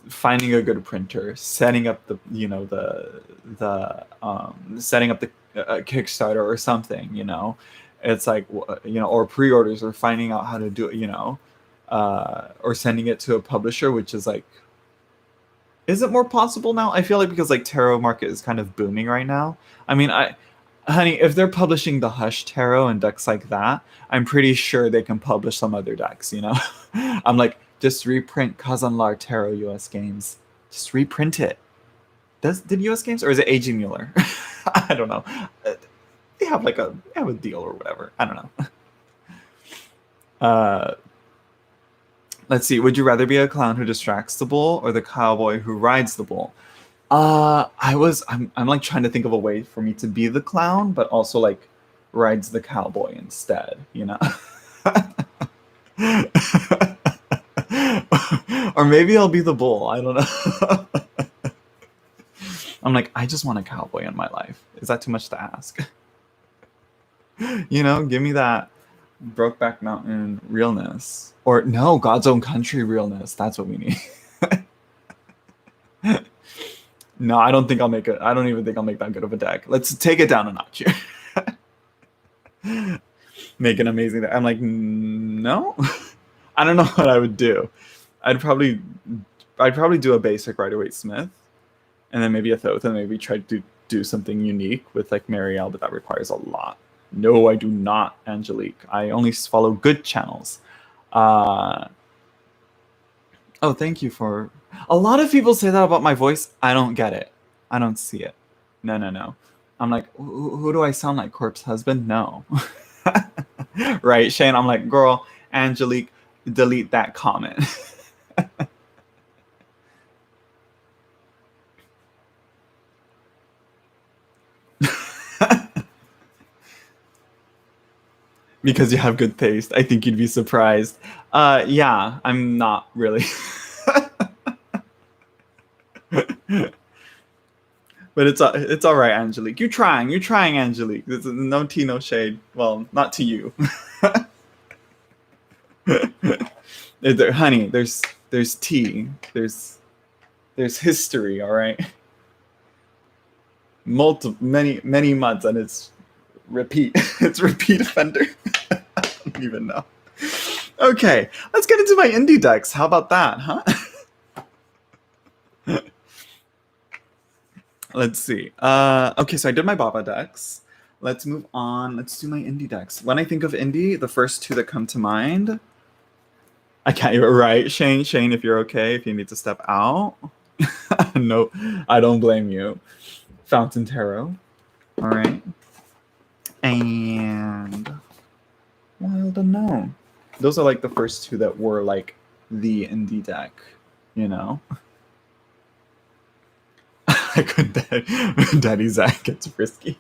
S1: finding a good printer, setting up the setting up the Kickstarter or something, you know. It's like, you know, or pre-orders, or finding out how to do it, you know, or sending it to a publisher, which is like, is it more possible now? I feel like because like tarot market is kind of booming right now. I mean, honey, if they're publishing the Hush Tarot and decks like that, I'm pretty sure they can publish some other decks, you know. I'm like, just reprint Kazanlar Tarot US Games. Just reprint it. Did US Games, or is it AG Mueller? I don't know. They have like a deal or whatever. I don't know. Let's see. Would you rather be a clown who distracts the bull or the cowboy who rides the bull? I'm like trying to think of a way for me to be the clown, but also like rides the cowboy instead, you know? Or maybe I'll be the bull. I don't know. I'm like, I just want a cowboy in my life. Is that too much to ask? You know, give me that Brokeback Mountain realness. Or no, God's Own Country realness. That's what we need. No, I don't think I'll make it. I don't even think I'll make that good of a deck. Let's take it down a notch here. Make an amazing deck. I'm like, no. I don't know what I would do. I'd probably do a basic Rider-Waite Smith, and then maybe a Thoth, and maybe try to do something unique with like Marielle, but that requires a lot. No, I do not, Angelique. I only follow good channels. Oh, thank you for... A lot of people say that about my voice. I don't get it. I don't see it. No, no, no. I'm like, who do I sound like? Corpse Husband? No. Right, Shane? I'm like, girl, Angelique, delete that comment. Because you have good taste. I think you'd be surprised. Yeah, I'm not really. But it's all right, Angelique. You're trying, Angelique. There's no tea, no shade. Well, not to you. Honey, there's tea. There's history. All right. Many months, and it's repeat. It's repeat offender. I don't even know. Okay, let's get into my indie decks. How about that, huh? Let's see. Okay, so I did my Baba decks. Let's move on. Let's do my indie decks. When I think of indie, the first 2 that come to mind... I can't even... Right, Shane, if you're okay, if you need to step out. No, I don't blame you. Fountain Tarot. All right. And... Wild Unknown. Those are like the first 2 that were like the indie deck, you know? I could Daddy Zach gets frisky.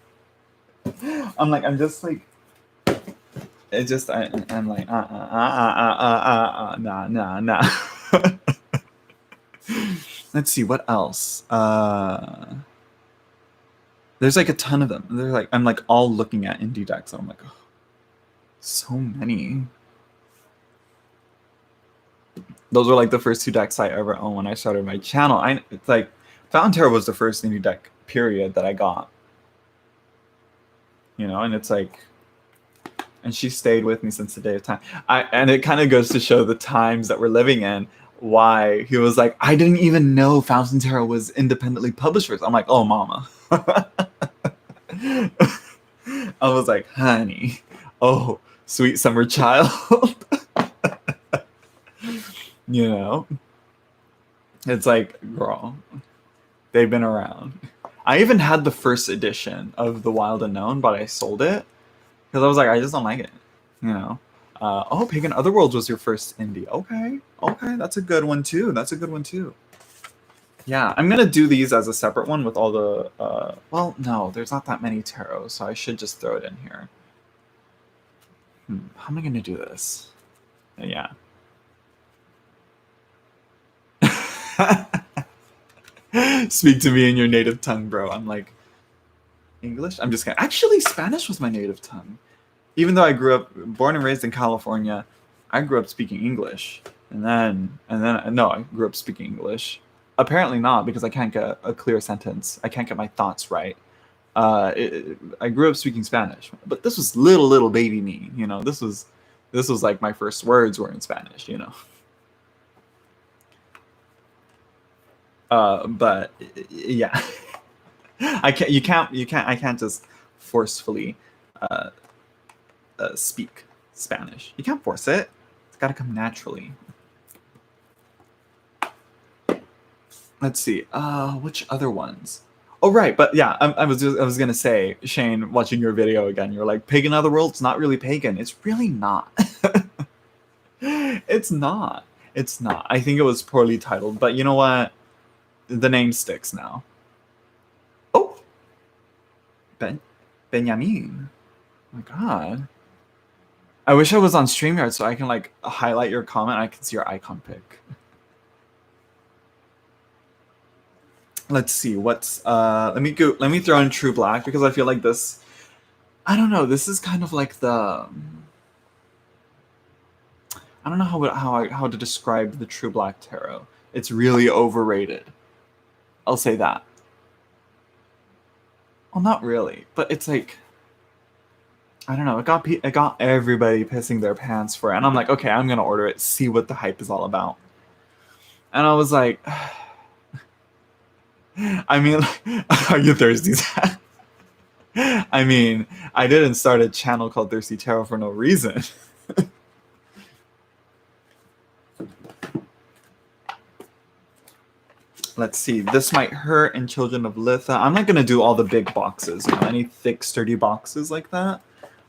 S1: I'm just like, it just I'm like nah. Let's see what else. There's like a ton of them. They're like I'm like all looking at indie decks. And I'm like, oh, so many. Those were like the first 2 decks I ever owned when I started my channel. It's like Fountain Terror was the first indie deck period that I got. You know, and it's like, and she stayed with me since the day of time. And it kind of goes to show the times that we're living in. Why he was like, I didn't even know Fountain Terror was independently published first. I'm like, oh, mama. I was like, honey, oh, sweet summer child. You know, it's like, girl, they've been around. I even had the first edition of The Wild Unknown, but I sold it because I was like, I just don't like it. You know. Oh, Pagan Otherworlds was your first indie. Okay, that's a good one too. Yeah, I'm gonna do these as a separate one with all the. Well, no, there's not that many tarot, so I should just throw it in here. How am I gonna do this? Yeah. Speak to me in your native tongue, bro. I'm like, English? I'm just kidding. Actually, Spanish was my native tongue. Even though I grew up, born and raised in California, I grew up speaking English. And then, no, I grew up speaking English. Apparently not, because I can't get a clear sentence. I can't get my thoughts right. I grew up speaking Spanish, but this was little baby me. You know, this was like my first words were in Spanish. You know. But yeah, I can't just forcefully speak Spanish. You can't force it. It's got to come naturally. Let's see. Which other ones? Oh, right. But yeah, I was going to say, Shane, watching your video again, you're like, Pagan Otherworld's not really pagan. It's really not. It's not. I think it was poorly titled, but you know what? The name sticks now. Oh, Benjamin. Oh my God. I wish I was on StreamYard so I can like highlight your comment. I can see your icon pic. Let's see what's let me throw in True Black because I feel like this, I don't know, this is kind of like the, I don't know how to describe the True Black Tarot. It's really overrated. I'll say that. Well, not really, but it's like, I don't know. It got everybody pissing their pants for it, and I'm like, okay, I'm gonna order it, see what the hype is all about. And I was like, I mean, are you thirsty, Zach? I mean, I didn't start a channel called Thirsty Tarot for no reason. Let's see. This Might Hurt and Children of Litha. I'm not going to do all the big boxes. You know, any thick, sturdy boxes like that.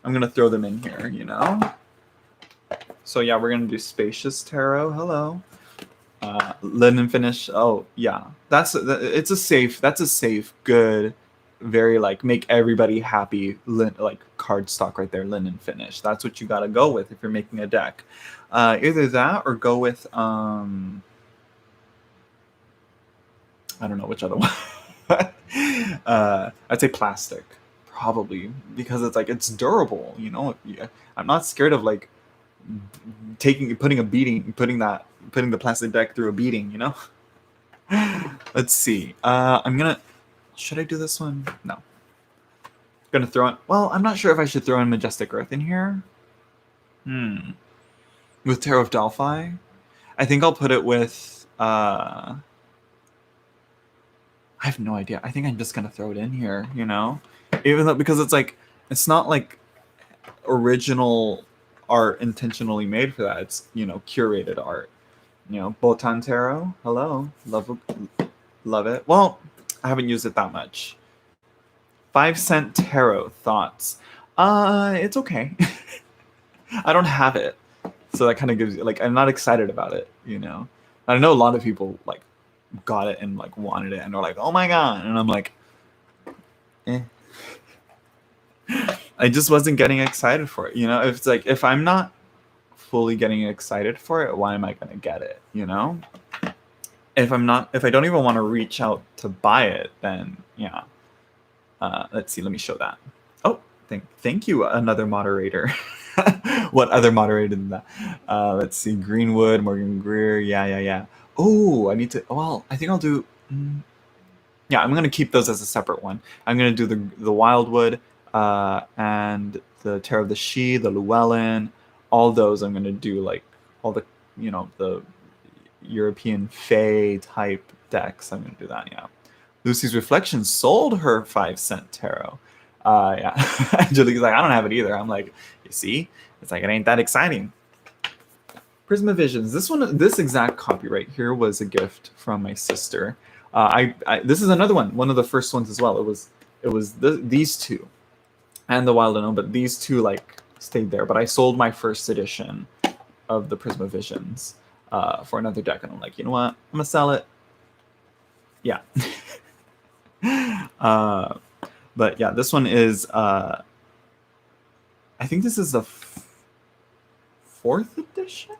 S1: I'm going to throw them in here, you know? So yeah, we're going to do Spacious Tarot. Hello. Linen Finish. Oh, yeah. That's a safe, good, very like make everybody happy like cardstock right there, Linen Finish. That's what you got to go with if you're making a deck. Either that or go with I don't know which other one. I'd say plastic, probably, because it's like it's durable. You know, I'm not scared of like putting the plastic deck through a beating. You know. Let's see. Should I do this one? No. I'm gonna throw in. Well, I'm not sure if I should throw in Majestic Earth in here. With Tarot of Delphi, I think I'll put it with. I have no idea. I think I'm just gonna throw it in here, you know, even though because it's like it's not like original art intentionally made for that. It's, you know, curated art. You know, Botan Tarot. Hello, love it. Well, I haven't used it that much. 5-cent Tarot thoughts. It's okay. I don't have it, so that kind of gives you like I'm not excited about it. You know, I know a lot of people like got it and like wanted it and they're like, oh my god, and I'm like, I just wasn't getting excited for it. You know, if it's like, if I'm not fully getting excited for it, why am I going to get it? You know, if I don't even want to reach out to buy it, then yeah. Let's see. Let me show that. Oh, thank you, another moderator. What other moderator than that? Let's see. Greenwood, Morgan Greer. Yeah. Oh, I need to. Well, I think I'll do. Yeah, I'm gonna keep those as a separate one. I'm gonna do the Wildwood and the Terror of the She, the Llewellyn, all those. I'm gonna do like all the the European Fae type decks. I'm gonna do that. Yeah. Lucy's Reflection sold her 5-cent tarot. Yeah. Angelique's like, I don't have it either. I'm like, you see, it's like it ain't that exciting. Prisma Visions. This exact copy right here was a gift from my sister. This is another one of the first ones as well. It was these two, and the Wild Unknown, but these two like stayed there. But I sold my first edition of the Prisma Visions for another deck, and I'm like, you know what? I'm gonna sell it. Yeah. But yeah, this one is. I think this is the 4th edition.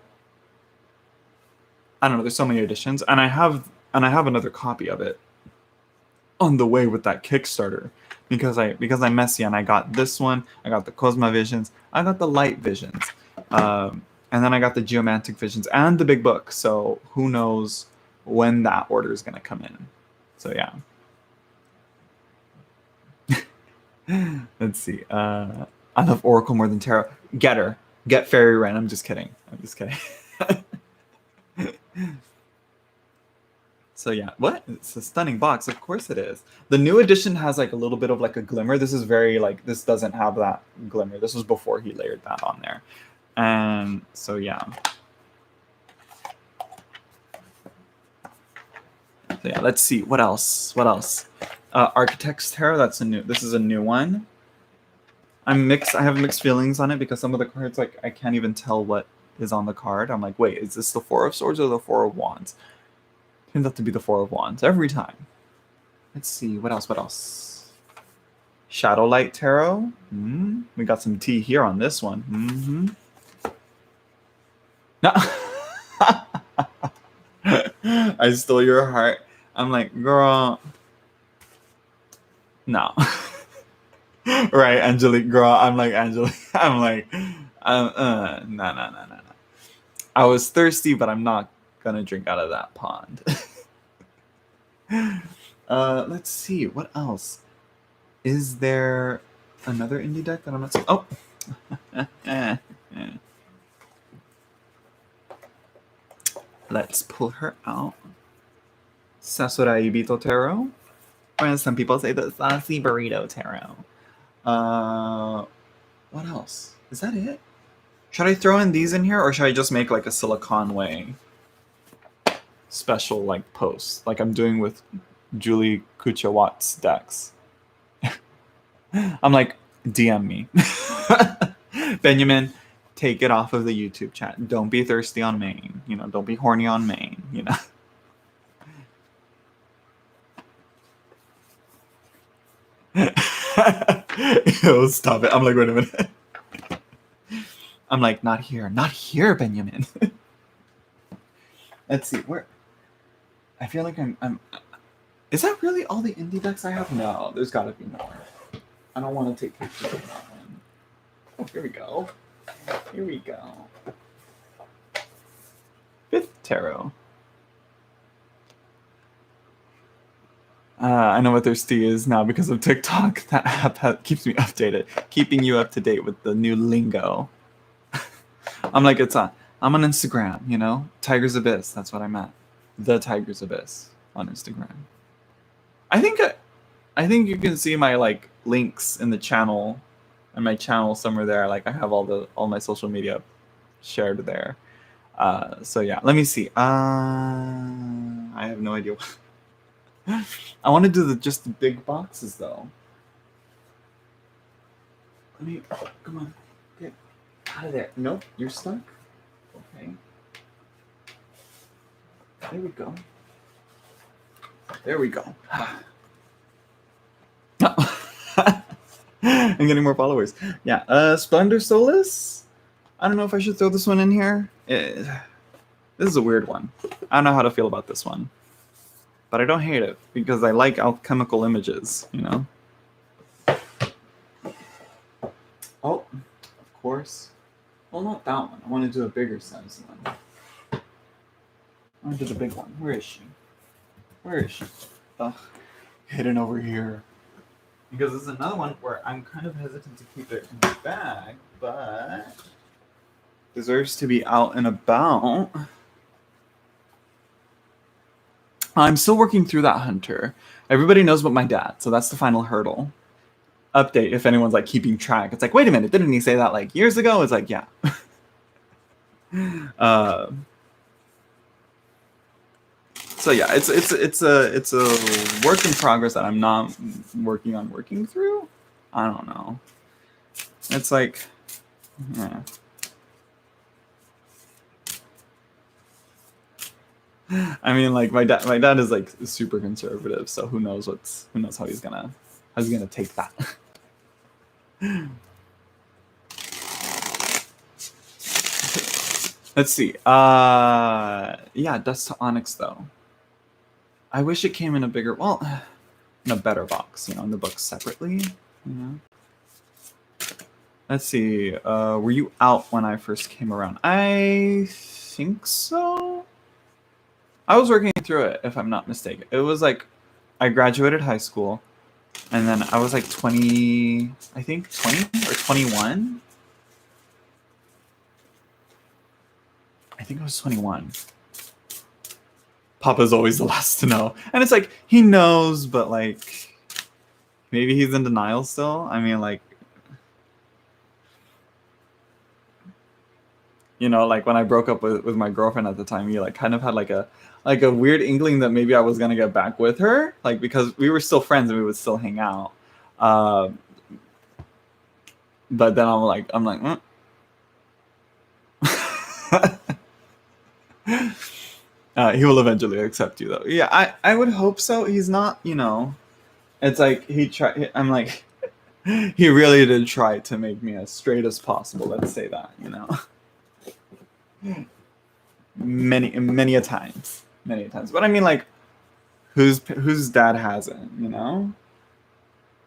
S1: I don't know. There's so many editions, and I have another copy of it on the way with that Kickstarter because I'm messy, and I got this one. I got the Cosma Visions. I got the Light Visions, and then I got the Geomantic Visions and the big book. So who knows when that order is gonna come in? So yeah. Let's see. I love Oracle more than Tarot. Get Fairy Wren. I'm just kidding. So yeah, what? It's a stunning box. Of course it is. The new edition has like a little bit of like a glimmer. This is very like, this doesn't have that glimmer. This was before he layered that on there. And so yeah. So yeah, let's see. What else? Architect's Tarot. This is a new one. I have mixed feelings on it because some of the cards, like, I can't even tell what is on the card. I'm like, wait, is this the 4 of Swords or the 4 of Wands? Turns out to be the 4 of Wands every time. Let's see, what else? Shadowlight Tarot. We got some tea here on this one. No. I stole your heart. I'm like, girl. No. Right, Angelique, girl. I'm like, Angelique. I'm like, no. I was thirsty, but I'm not gonna drink out of that pond. Let's see, what else? Is there another indie deck that I'm not seeing? Oh. Let's pull her out. Sasarai Ibito Tarot. Or some people say the Sassy Burrito Tarot. What else? Is that it? Should I throw in these in here, or should I just make like a Silicon Way special like post, like I'm doing with Julie Kucha-Watt's decks? I'm like, DM me. Benjamin, take it off of the YouTube chat. Don't be thirsty on main. Don't be horny on main. Yo, stop it. I'm like, wait a minute. I'm like, not here, Benjamin. Let's see, where? I feel like I'm. Is that really all the indie decks I have? No, there's got to be more. I don't want to take pictures of that one. Oh, here we go. 5th Tarot. I know what thirsty is now because of TikTok. That app keeps me updated, keeping you up to date with the new lingo. I'm like, I'm on Instagram, Tiger's Abyss. That's what I'm at. The Tiger's Abyss on Instagram. I think you can see my like links in the channel, and my channel somewhere there. Like I have all my social media shared there. So yeah, let me see. I have no idea. I want to do just the big boxes though. Come on, get out of there. Nope, you're stuck. Okay. There we go. and getting more followers. Yeah. Splendor Solus. I don't know if I should throw this one in here. This is a weird one. I don't know how to feel about this one, but I don't hate it because I like alchemical images. You know. Oh, of course. Well, not that one. I want to do a bigger size one. I want to do the big one. Where is she? Where is she? Ugh, hidden over here. Because there's another one where I'm kind of hesitant to keep it in the bag, but deserves to be out and about. I'm still working through that hunter. Everybody knows about my dad, so that's the final hurdle. Update if anyone's like keeping track. It's like, wait a minute, didn't he say that like years ago? It's like, yeah. So yeah, it's a work in progress that I'm not working through. I don't know. It's like, yeah. I mean, like my dad is like super conservative, so who knows how he's gonna take that. Let's see. Yeah, Dust to Onyx though. I wish it came in a bigger, well, in a better box, you know, in the book separately, you know. Let's see. Were you out when I first came around? I think so. I was working through it, if I'm not mistaken. It was like, I graduated high school, and then I was like 20, I think 20 or 21. I think I was 21. Papa's always the last to know. And it's like, he knows, but like, maybe he's in denial still. I mean, like, you know, like when I broke up with my girlfriend at the time, he like kind of had like a weird inkling that maybe I was gonna get back with her, like because we were still friends and we would still hang out. But then I'm like, he will eventually accept you though. Yeah, I would hope so. He's not, you know, it's like I'm like, he really did try to make me as straight as possible. Let's say that, you know. Many a times. But I mean, like, whose dad hasn't, you know?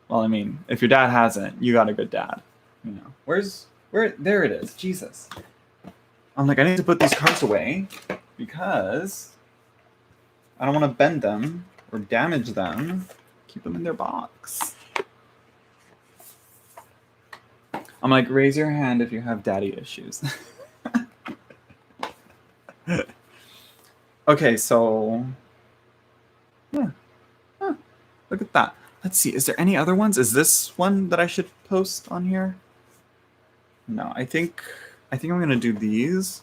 S1: Well, I mean, if your dad hasn't, you got a good dad, you know. There it is. Jesus. I'm like, I need to put these cards away because I don't want to bend them or damage them. Keep them in their box. I'm like, raise your hand if you have daddy issues. Okay, so yeah. Huh. Look at that. Let's see. Is there any other ones? Is this one that I should post on here? No, I think I'm gonna do these.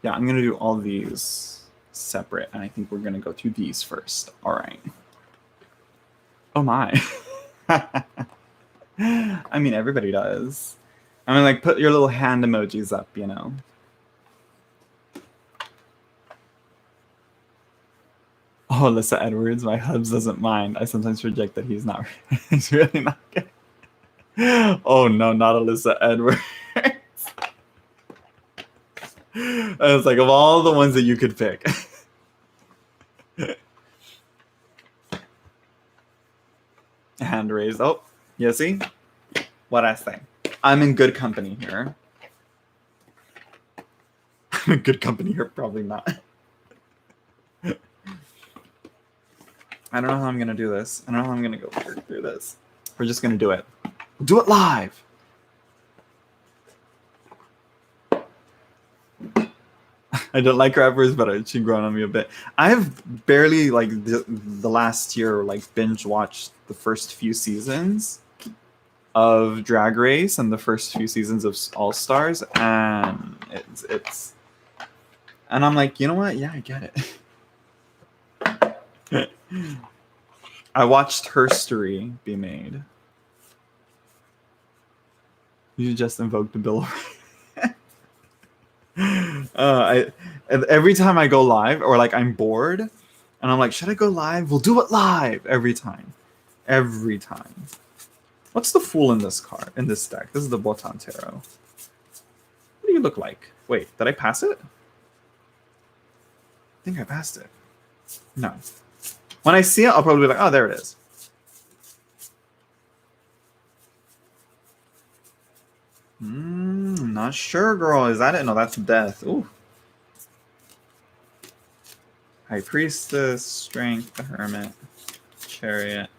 S1: Yeah, I'm gonna do all these separate, and I think we're gonna go through these first. All right. Oh my. I mean, everybody does. I mean, like, put your little hand emojis up, you know. Oh, Alyssa Edwards, my hubs doesn't mind. I sometimes reject that he's not. He's really not gay. Oh no, not Alyssa Edwards. I was like, of all the ones that you could pick. Hand raised. Oh, you see? What I say? I'm in good company here. I'm in good company here. Probably not. I don't know how I'm going to do this. I don't know how I'm going to go through this. We're just going to do it. We'll do it live. I don't like rappers, but she's grown on me a bit. I've barely, like, the last year, like, binge watched the first few seasons of Drag Race and the first few seasons of All Stars, and it's and I'm like, you know what? Yeah, I get it. I watched Herstory be made. You just invoked the Bill of every time I go live, or like I'm bored, and I'm like, should I go live? We'll do it live every time. What's the fool in this card, in this deck? This is the Botan Tarot. What do you look like? Wait, did I pass it? I think I passed it. No. When I see it, I'll probably be like, oh, there it is. I'm not sure, girl. Is that it? No, that's death. Ooh. High Priestess, Strength, the Hermit, Chariot,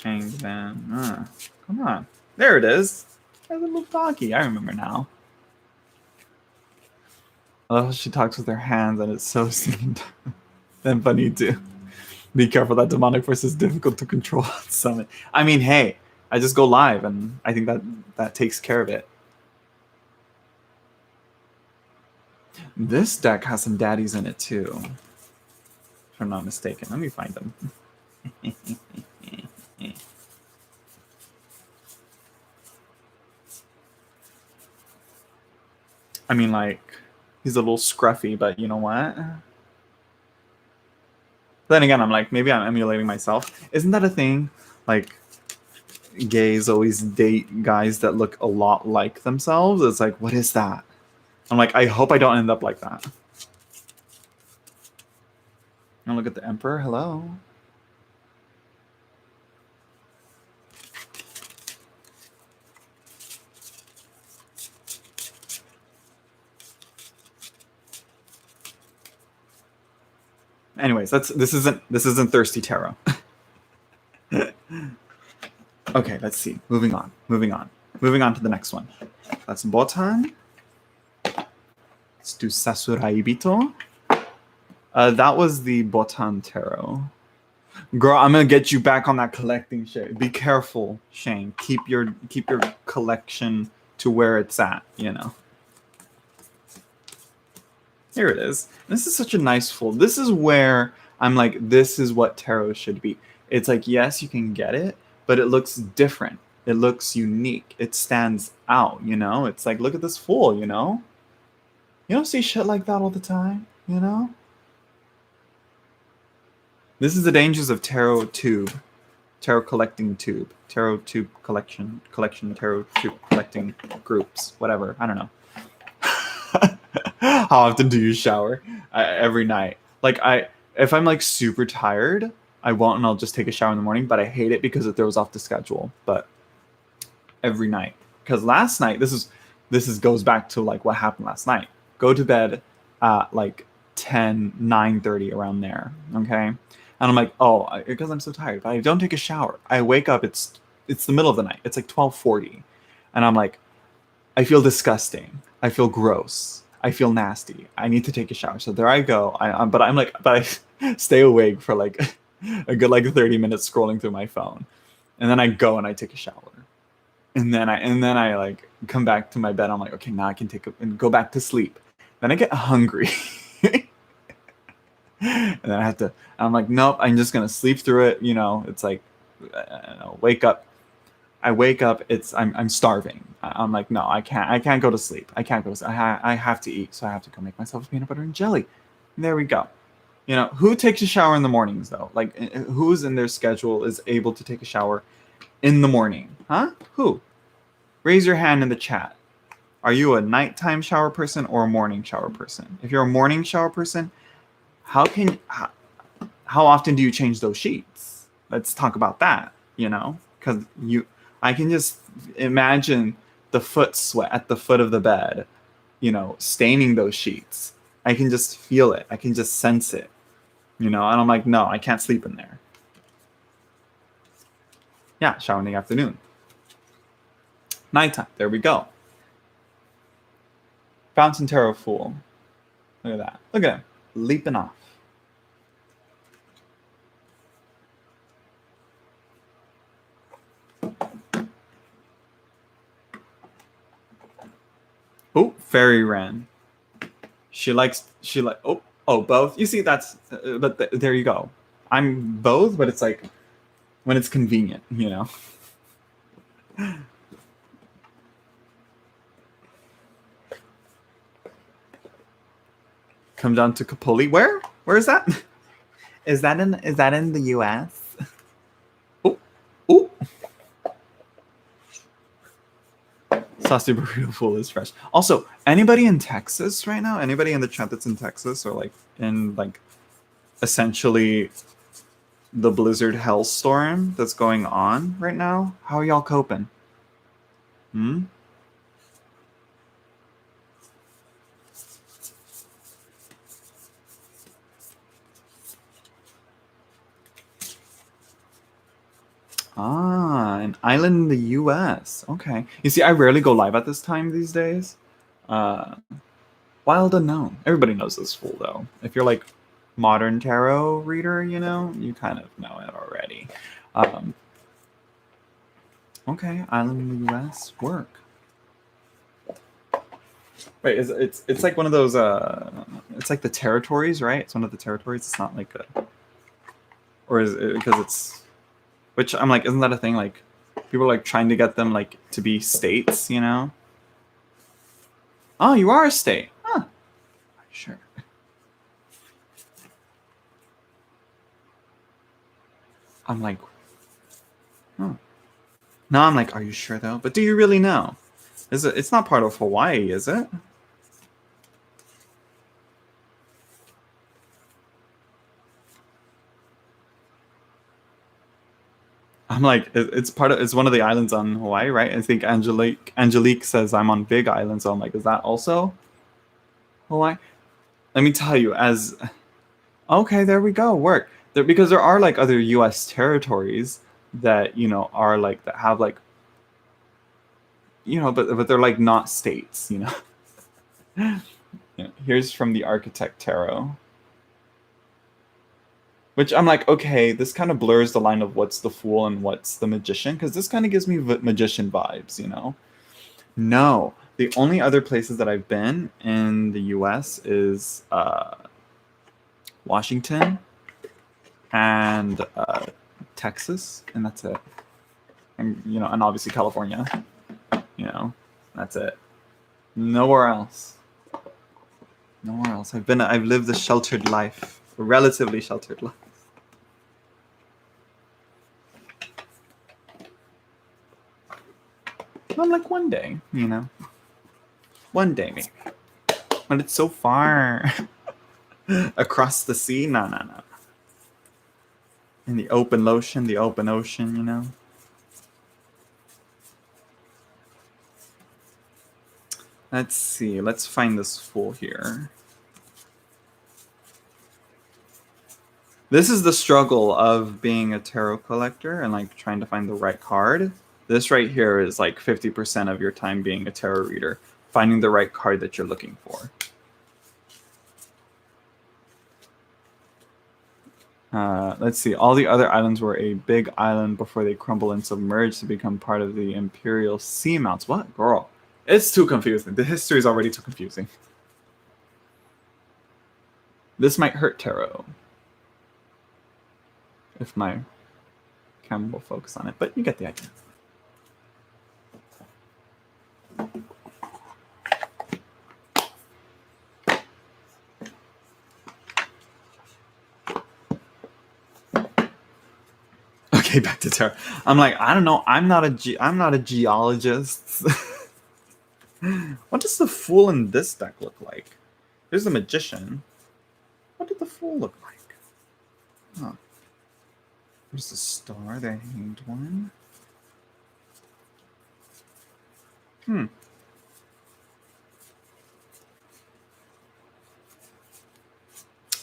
S1: Hanged Man. Come on. There it is. That little doggy. I remember now. I love how she talks with her hands, and it's so sweet and funny too. Be careful, that demonic force is difficult to control on summon. I mean, hey, I just go live, and I think that takes care of it. This deck has some daddies in it too, if I'm not mistaken. Let me find them. I mean, like, he's a little scruffy, but you know what? Then again, I'm like, maybe I'm emulating myself. Isn't that a thing? Like, gays always date guys that look a lot like themselves. It's like, what is that? I'm like, I hope I don't end up like that. And look at the Emperor. Hello. Anyways, this isn't Thirsty Tarot. Okay, let's see. Moving on to the next one. That's Botan. Let's do Sasuraibito. That was the Botan Tarot. Girl, I'm gonna get you back on that collecting shit. Be careful, Shane. Keep your collection to where it's at, you know. Here it is. This is such a nice fold. This is where I'm like, this is what tarot should be. It's like, yes, you can get it, but it looks different. It looks unique. It stands out, you know? It's like, look at this fool, you know? You don't see shit like that all the time, you know? This is the dangers of tarot tube. Tarot collecting tube. Tarot tube collection, tarot tube collecting groups. Whatever. I don't know. How often do you shower? Every night. Like, if I'm like super tired, I won't, and I'll just take a shower in the morning, but I hate it because it throws off the schedule. But every night. Because last night, this goes back to like what happened last night. Go to bed at like 9:30 around there. Okay? And I'm like, oh, because I'm so tired. But I don't take a shower. I wake up, it's the middle of the night. It's like 12:40. And I'm like, I feel disgusting. I feel gross. I feel nasty. I need to take a shower. So there I go. But I stay awake for like a good like 30 minutes scrolling through my phone. And then I go and I take a shower. And then I like come back to my bed. I'm like, okay, now I can and go back to sleep. Then I get hungry. And then I'm like, nope, I'm just gonna sleep through it. You know, it's like, I don't know, wake up. I wake up, I'm starving. I'm like, no, I can't go to sleep. I can't go to sleep. I have to eat, so I have to go make myself a peanut butter and jelly. And there we go. You know, who takes a shower in the mornings though? Like, who's in their schedule is able to take a shower in the morning? Huh? Who? Raise your hand in the chat. Are you a nighttime shower person or a morning shower person? If you're a morning shower person, how often do you change those sheets? Let's talk about that, you know? Because I can just imagine the foot sweat at the foot of the bed, you know, staining those sheets. I can just feel it. I can just sense it, you know, and I'm like, no, I can't sleep in there. Yeah, shower in the afternoon. Nighttime, there we go. Fountain Tarot Fool. Look at that. Look at him, leaping off. Oh, Fairy Wren. She like both. You see, that's but there you go. I'm both, but it's like when it's convenient, you know. Come down to Capoli. Where is that? Is that in the US? Oh. Saucy burrito pool is fresh. Also, anybody in Texas right now? Anybody in the chat that's in Texas or like in like essentially the blizzard hellstorm that's going on right now? How are y'all coping? Hmm? Ah, an island in the US. Okay. You see, I rarely go live at this time these days. Wild unknown. Everybody knows this fool though. If you're like modern tarot reader, you know, you kind of know it already. Okay, island in the US. Work. Wait, it's like one of those it's like the territories, right? It's one of the territories. It's not like a, or is it because it's, which I'm like, isn't that a thing? Like people are like trying to get them like to be states, you know? Oh, you are a state. Huh. Sure. I'm like, oh. No, I'm like, are you sure though? But do you really know? Is it? It's not part of Hawaii, is it? I'm like, it's part of. It's one of the islands on Hawaii, right? I think Angelique says I'm on Big Island, so I'm like, is that also Hawaii? Let me tell you, as okay, there we go. Work there because there are like other U.S. territories that you know are like that have like you know, but they're like not states, you know. Yeah, here's from the Architect Tarot. Which I'm like, okay, this kind of blurs the line of what's the Fool and what's the Magician, because this kind of gives me Magician vibes, you know? No. The only other places that I've been in the US is Washington and Texas, and that's it. And, you know, and obviously California, you know, that's it. Nowhere else. Nowhere else. I've lived a sheltered life, a relatively sheltered life. I'm like one day, you know. One day maybe. But it's so far. Across the sea? No. In the open ocean, you know. Let's see. Let's find this fool here. This is the struggle of being a tarot collector and like trying to find the right card. This right here is like 50% of your time being a tarot reader, finding the right card that you're looking for. Let's see. All the other islands were a big island before they crumble and submerge to become part of the imperial seamounts. What? Girl. It's too confusing. The history is already too confusing. This might hurt tarot. If my camera will focus on it, but you get the idea. Okay, back to tarot. I'm like, I don't know. I'm not a geologist. What does the Fool in this deck look like? Here's the Magician. What did the Fool look like? Huh. There's the Star, the Hanged One.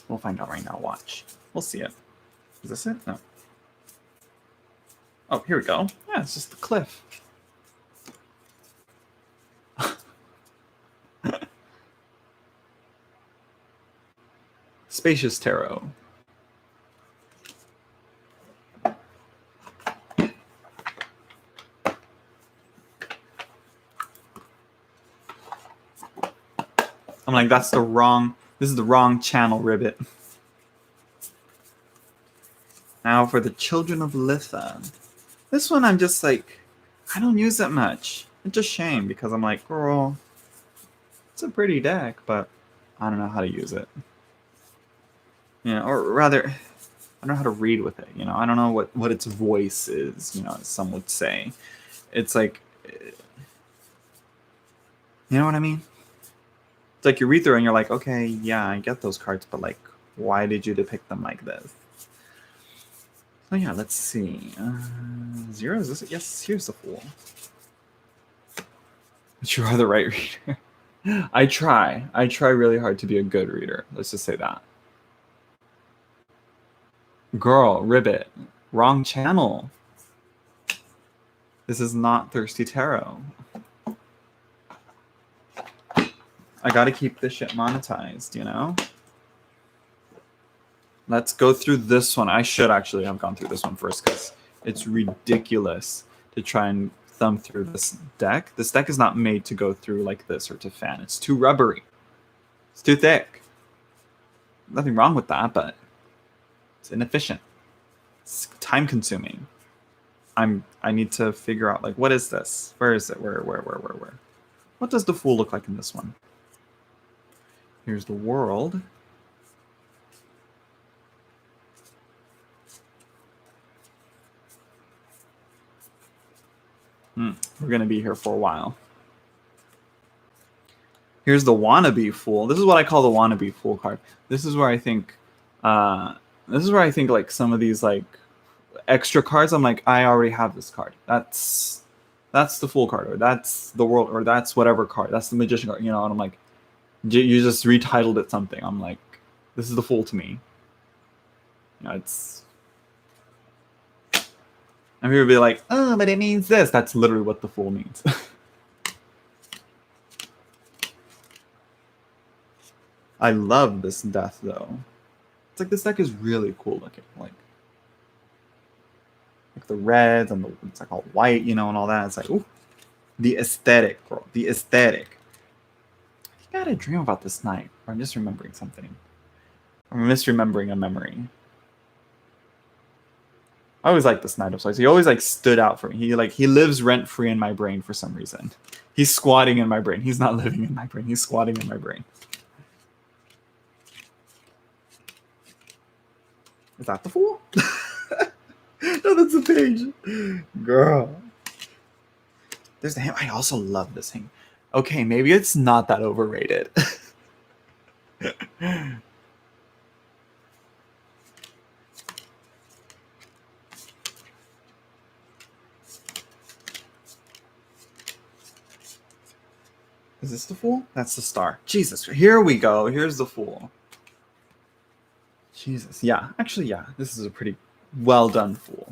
S1: We'll find out right now. Watch. We'll see it. Is this it? No. Oh, here we go. Yeah, it's just the cliff. Spacious Tarot. I'm like, this is the wrong channel, Ribbit. Now for the Children of Litha. This one I'm just like, I don't use it much. It's a shame because I'm like, girl, it's a pretty deck, but I don't know how to use it. You know, or rather, I don't know how to read with it. You know, I don't know what its voice is. You know, as some would say, it's like You know what I mean? It's like you read through and you're like, okay, yeah, I get those cards, but like, why did you depict them like this? So yeah, let's see. Zero, is this? Yes, here's the Fool. But you are the right reader. I try. I try really hard to be a good reader. Let's just say that. Girl, ribbit. Wrong channel. This is not Thirsty Tarot. I gotta keep this shit monetized, you know? Let's go through this one. I should actually have gone through this one first because it's ridiculous to try and thumb through this deck. This deck is not made to go through like this or to fan. It's too rubbery. It's too thick. Nothing wrong with that, but it's inefficient. It's time consuming. I need to figure out like, what is this? Where is it? Where? What does the Fool look like in this one? Here's the World. We're going to be here for a while. Here's the Wannabe Fool. This is what I call the Wannabe Fool card. This is where I think like some of these like extra cards, I'm like, I already have this card. That's the Fool card, or that's the World, or that's whatever card. That's the Magician card, you know, and I'm like, you just retitled it something. I'm like, this is the Fool to me. You know, it's... And people be like, oh, but it means this. That's literally what the Fool means. I love this death, though. It's like this deck is really cool looking. Like the reds and it's like all white, you know, and all that. It's like, ooh, the aesthetic, bro. The aesthetic. You gotta dream about this night. Or I'm just remembering something. I'm misremembering a memory. I always liked this Knight of Swords. He always like stood out for me. He lives rent free in my brain for some reason. He's squatting in my brain. He's not living in my brain. He's squatting in my brain. Is that the Fool? No, that's a page. Girl. There's the hand. I also love this thing. Okay, maybe it's not that overrated. Is this the Fool? That's the Star. Jesus, here we go. Here's the Fool. Jesus, yeah. Actually, yeah. This is a pretty well done Fool.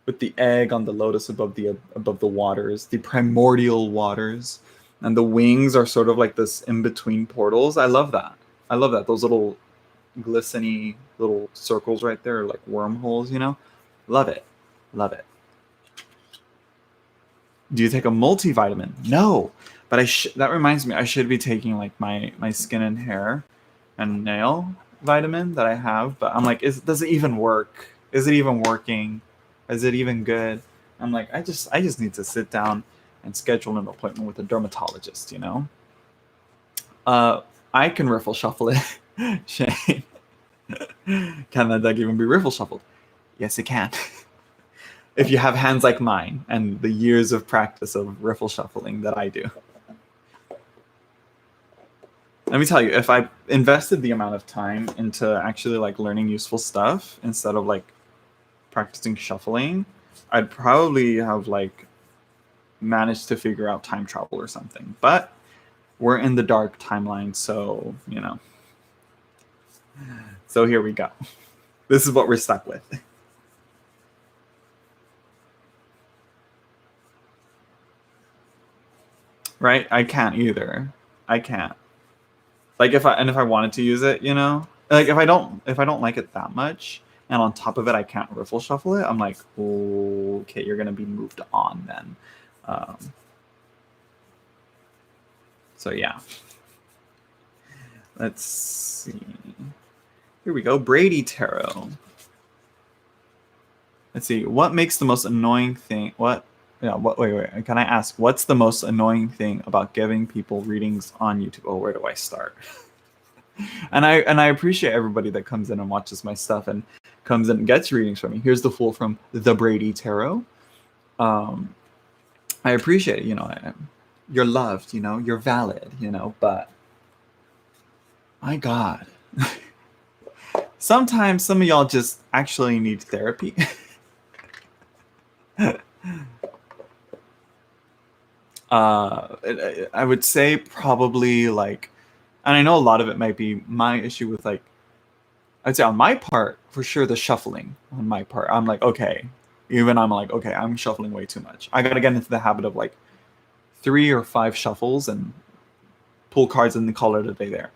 S1: With the egg on the lotus above the waters, the primordial waters, and the wings are sort of like this in-between portals. I love that. I love that. Those little glistening little circles right there are like wormholes, you know? Love it. Love it. Do you take a multivitamin? No, but that reminds me, I should be taking like my skin and hair and nail vitamin that I have, but I'm like, does it even work? Is it even working? Is it even good? I'm like, I just need to sit down and schedule an appointment with a dermatologist, you know? I can riffle shuffle it. Shane. Can that deck even be riffle shuffled? Yes, it can. If you have hands like mine and the years of practice of riffle shuffling that I do. Let me tell you, if I invested the amount of time into actually like learning useful stuff instead of like practicing shuffling, I'd probably have like managed to figure out time travel or something. But we're in the dark timeline, so, you know. So here we go. This is what we're stuck with. Right? I can't either. I can't. Like if I wanted to use it, you know, like if I don't like it that much, and on top of it I can't riffle shuffle it, I'm like, okay, you're gonna be moved on then. So yeah. Let's see. Here we go. Brady Tarot. Let's see. What makes the most annoying thing? What? Yeah. What? Wait. Can I ask? What's the most annoying thing about giving people readings on YouTube? Oh, where do I start? And I appreciate everybody that comes in and watches my stuff and comes in and gets readings from me. Here's the Fool from the Brady Tarot. I appreciate it, you know, you're loved, you know, you're valid, you know, but my God. Sometimes some of y'all just actually need therapy. I would say probably like, and I know a lot of it might be my issue with like, I'd say on my part, for sure, the shuffling on my part. I'm like, okay, even I'm like, okay, I'm shuffling way too much. I gotta get into the habit of like 3 or 5 shuffles and pull cards and call it a day there.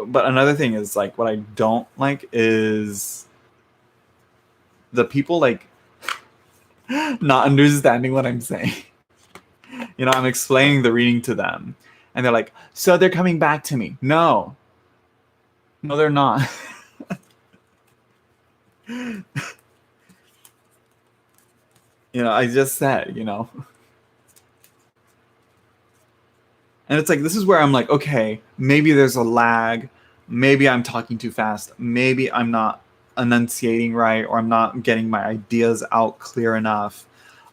S1: But another thing is like what I don't like is the people like not understanding what I'm saying. You know, I'm explaining the reading to them, and they're like, "So they're coming back to me?" No, no, they're not. You know, I just said, you know, and it's like this is where I'm like, okay, maybe there's a lag, maybe I'm talking too fast, maybe I'm not enunciating right, or I'm not getting my ideas out clear enough.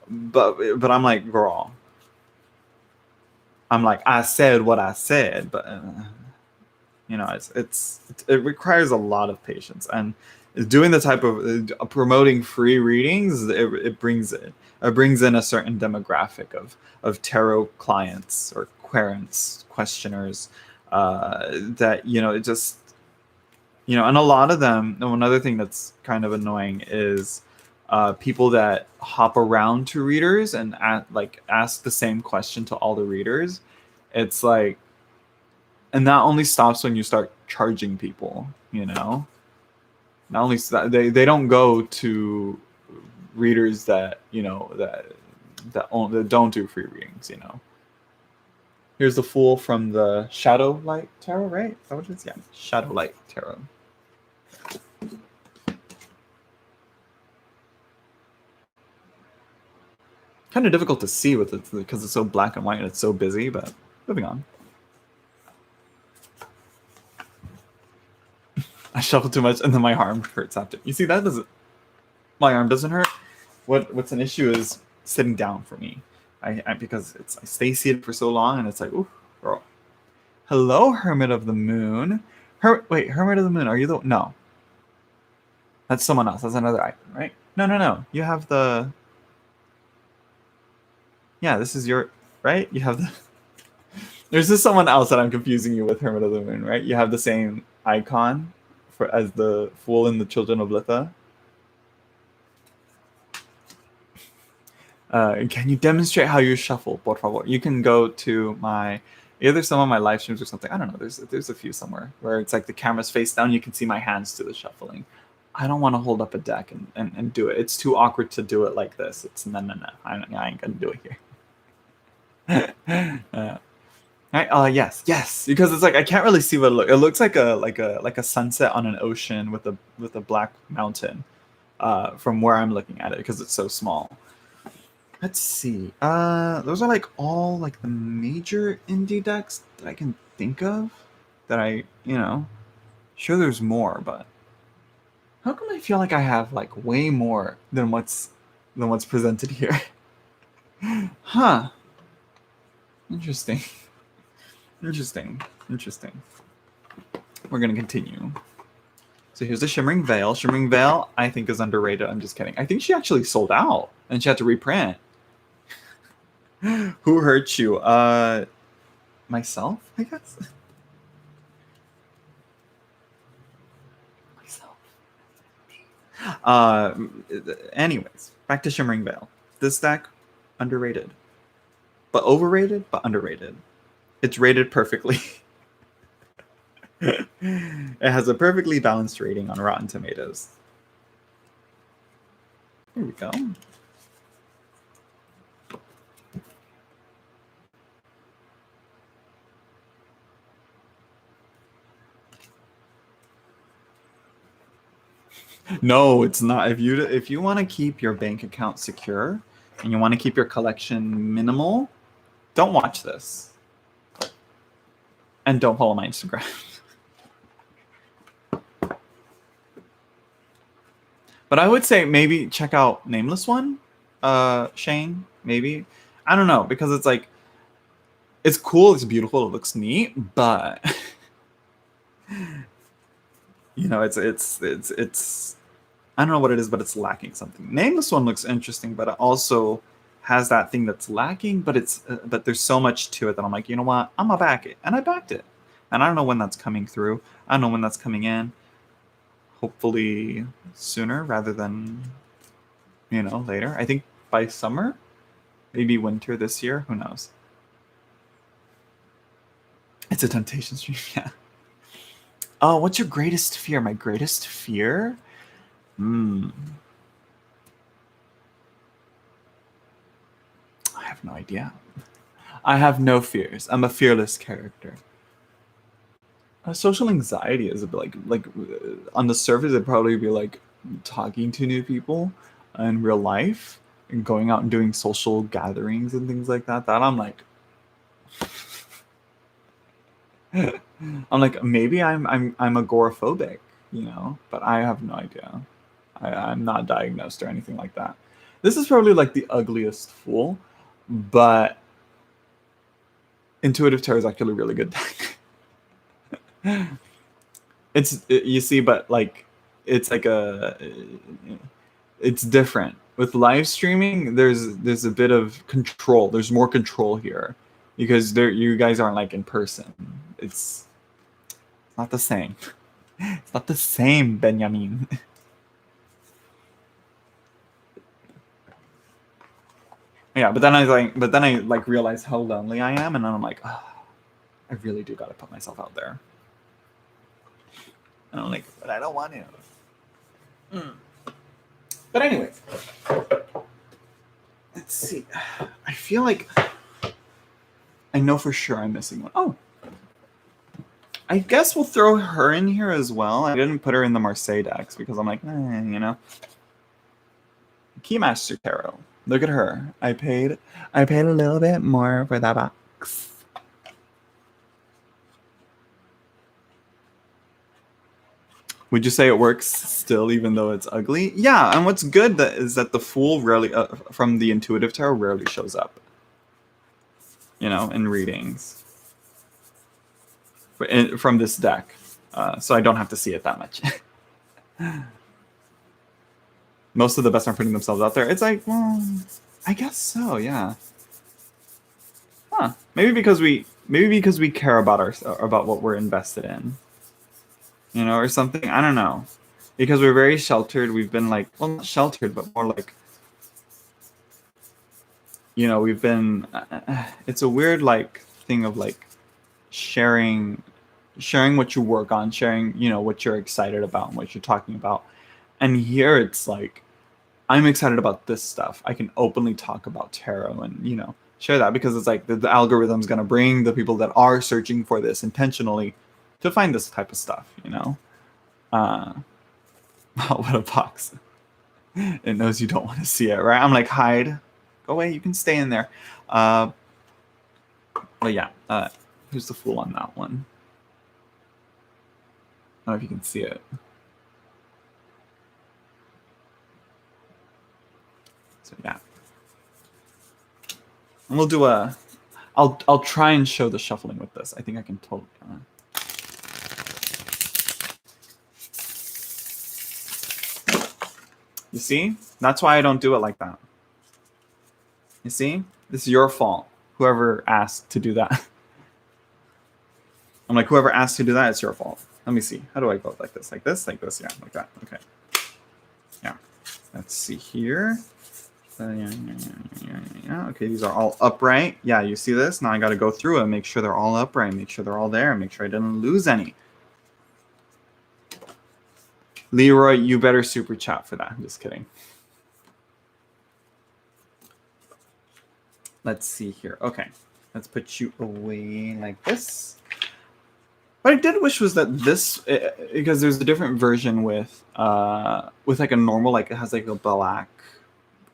S1: But I'm like, girl, I'm like, I said what I said, but you know, it requires a lot of patience, and doing the type of promoting free readings, it brings in a certain demographic of tarot clients or querents, questioners, that, you know, it just, you know, and a lot of them. Another thing that's kind of annoying is people that hop around to readers and ask the same question to all the readers. It's like, and that only stops when you start charging people, you know. Not only they don't go to readers that, you know, that don't do free readings, you know. Here's the Fool from the Shadow Light Tarot, right? Is that what it is? Yeah, Shadow Light Tarot. Kind of difficult to see with it because it's so black and white and it's so busy, but moving on. I shuffle too much and then my arm hurts after. You see, that doesn't. My arm doesn't hurt. What's an issue is sitting down for me. Because I stay seated for so long and it's like, ooh, girl. Hello, Hermit of the Moon. Wait, Hermit of the Moon. Are you the no? That's someone else. That's another icon, right? No. You have the. Yeah, this is your right. You have the. There's just someone else that I'm confusing you with, Hermit of the Moon, right? You have the same icon for as the Fool in the Children of Litha. Can you demonstrate how you shuffle, por favor? You can go to my either some of my live streams or something. I don't know. There's a few somewhere where it's like the camera's face down. You can see my hands do the shuffling. I don't want to hold up a deck and do it. It's too awkward to do it like this. It's no. I ain't gonna do it here. Right? Yes. Because it's like I can't really see what it looks like a sunset on an ocean with a black mountain, from where I'm looking at it because it's so small. Let's see. Those are like all like the major indie decks that I can think of. That I, you know, sure there's more, but how come I feel like I have like way more than what's presented here? Huh. Interesting. We're gonna continue. So here's the Shimmering Veil. Shimmering Veil, I think, is underrated. I'm just kidding. I think she actually sold out and she had to reprint. Who hurt you? Myself, I guess. Anyways, back to Shimmering Veil. This deck, underrated. But overrated, but underrated. It's rated perfectly. It has a perfectly balanced rating on Rotten Tomatoes. Here we go. No, it's not. If you want to keep your bank account secure and you want to keep your collection minimal, don't watch this. And don't follow my Instagram. But I would say maybe check out Nameless One. Shane, maybe. I don't know, because it's like, it's cool, it's beautiful, it looks neat, but you know, it's I don't know what it is, but it's lacking something. Nameless one looks interesting, but it also has that thing that's lacking, but but there's so much to it that I'm like, you know what, I'm gonna back it, and I backed it, and I don't know when that's coming through. I don't know when that's coming in. Hopefully sooner rather than, you know, later. I think by summer, maybe winter this year. Who knows? It's a temptation stream, yeah. Oh, what's your greatest fear? My greatest fear? I have no idea. I have no fears. I'm a fearless character. Social anxiety is a bit on the surface, it'd probably be like talking to new people in real life and going out and doing social gatherings and things like that. That I'm like, maybe I'm agoraphobic, you know, but I have no idea. I'm not diagnosed or anything like that. This is probably like the ugliest fool, but intuitive tarot is actually a really good deck. You see, but like it's like it's different with live streaming. There's a bit of control. There's more control here because you guys aren't like in person. It's not the same. It's not the same, Benjamin. Yeah, but then I realize how lonely I am, and then I'm like, oh, I really do gotta put myself out there. And I'm like, but I don't want to. But anyways, let's see. I feel like I know for sure I'm missing one. Oh, I guess we'll throw her in here as well. I didn't put her in the Marseille decks because I'm like, you know. Keymaster Tarot. Look at her. I paid a little bit more for that box. Would you say it works still even though it's ugly? Yeah, and what's good is that the Fool rarely, from the Intuitive Tarot, rarely shows up. You know, in readings. From this deck. So I don't have to see it that much. Most of the best are putting themselves out there. It's like, well, I guess so, yeah. Huh. Maybe because we care about what we're invested in. You know, or something. I don't know. Because we're very sheltered. We've been like, well, not sheltered, but more like, you know, we've been, it's a weird like thing of like sharing what you work on, sharing, you know, what you're excited about and what you're talking about. And here it's like, I'm excited about this stuff. I can openly talk about tarot and, you know, share that because it's like the algorithm's going to bring the people that are searching for this intentionally to find this type of stuff, you know? What a box. It knows you don't want to see it, right? I'm like, hide. Go away. You can stay in there. But yeah, who's the Fool on that one? I don't know if you can see it. So yeah. And we'll do I'll try and show the shuffling with this. I think I can totally. You see? That's why I don't do it like that. You see? This is your fault. Whoever asked to do that. I'm like, whoever asked to do that, it's your fault. Let me see. How do I go like this? Like this? Like this? Yeah, like that. Okay. Yeah. Let's see here. Yeah. Okay, these are all upright. Yeah, you see this? Now I got to go through and make sure they're all upright. Make sure they're all there. Make sure I didn't lose any. Leroy, you better super chat for that. I'm just kidding. Let's see here. Okay, let's put you away like this. What I did wish was that this, because there's a different version with like a normal, like it has like a black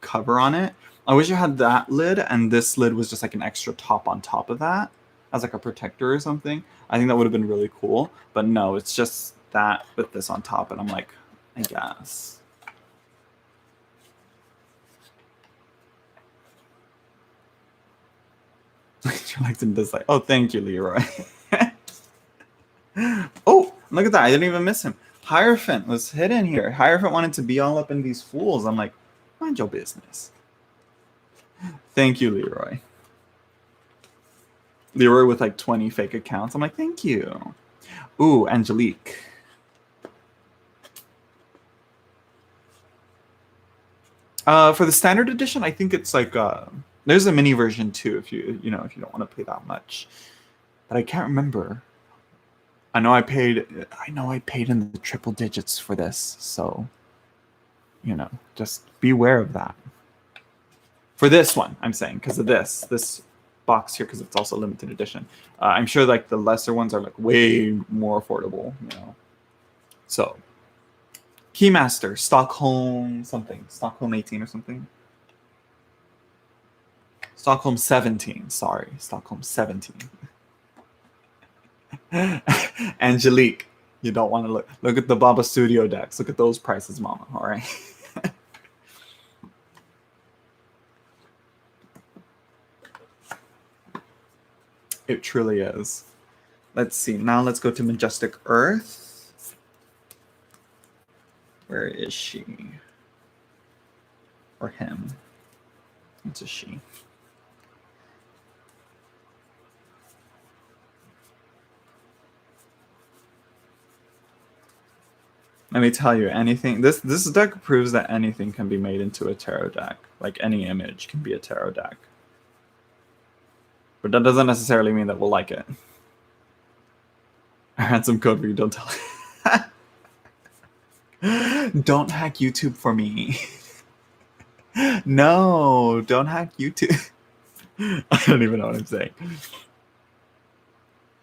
S1: cover on it. I wish it had that lid and this lid was just like an extra top on top of that as like a protector or something. I think that would have been really cool, but no, it's just that with this on top, and I'm like, I guess. She likes and dislike. Oh, thank you, Leroy. Oh, look at that. I didn't even miss him. Hierophant was hidden here. Hierophant wanted to be all up in these fools. I'm like, mind your business. Thank you, Leroy. Leroy with like 20 fake accounts. I'm like, thank you. Ooh, Angelique. For the standard edition, I think it's like there's a mini version too if you don't want to pay that much. But I can't remember. I know I paid in the triple digits for this, so just beware of that. For this one, I'm saying, because of this box here, because it's also limited edition. I'm sure like the lesser ones are like way more affordable, So, Keymaster, Stockholm 18 or something. Stockholm 17, sorry, Stockholm 17. Angelique, you don't want to look at the Baba Studio decks. Look at those prices, mama. All right. It truly is. Let's see. Now let's go to Majestic Earth. Where is she? Or him? It's a she. Let me tell you, anything. This deck proves that anything can be made into a tarot deck. Like any image can be a tarot deck. But that doesn't necessarily mean that we'll like it. I had some code for you, don't tell. Don't hack YouTube for me. No, don't hack YouTube. I don't even know what I'm saying.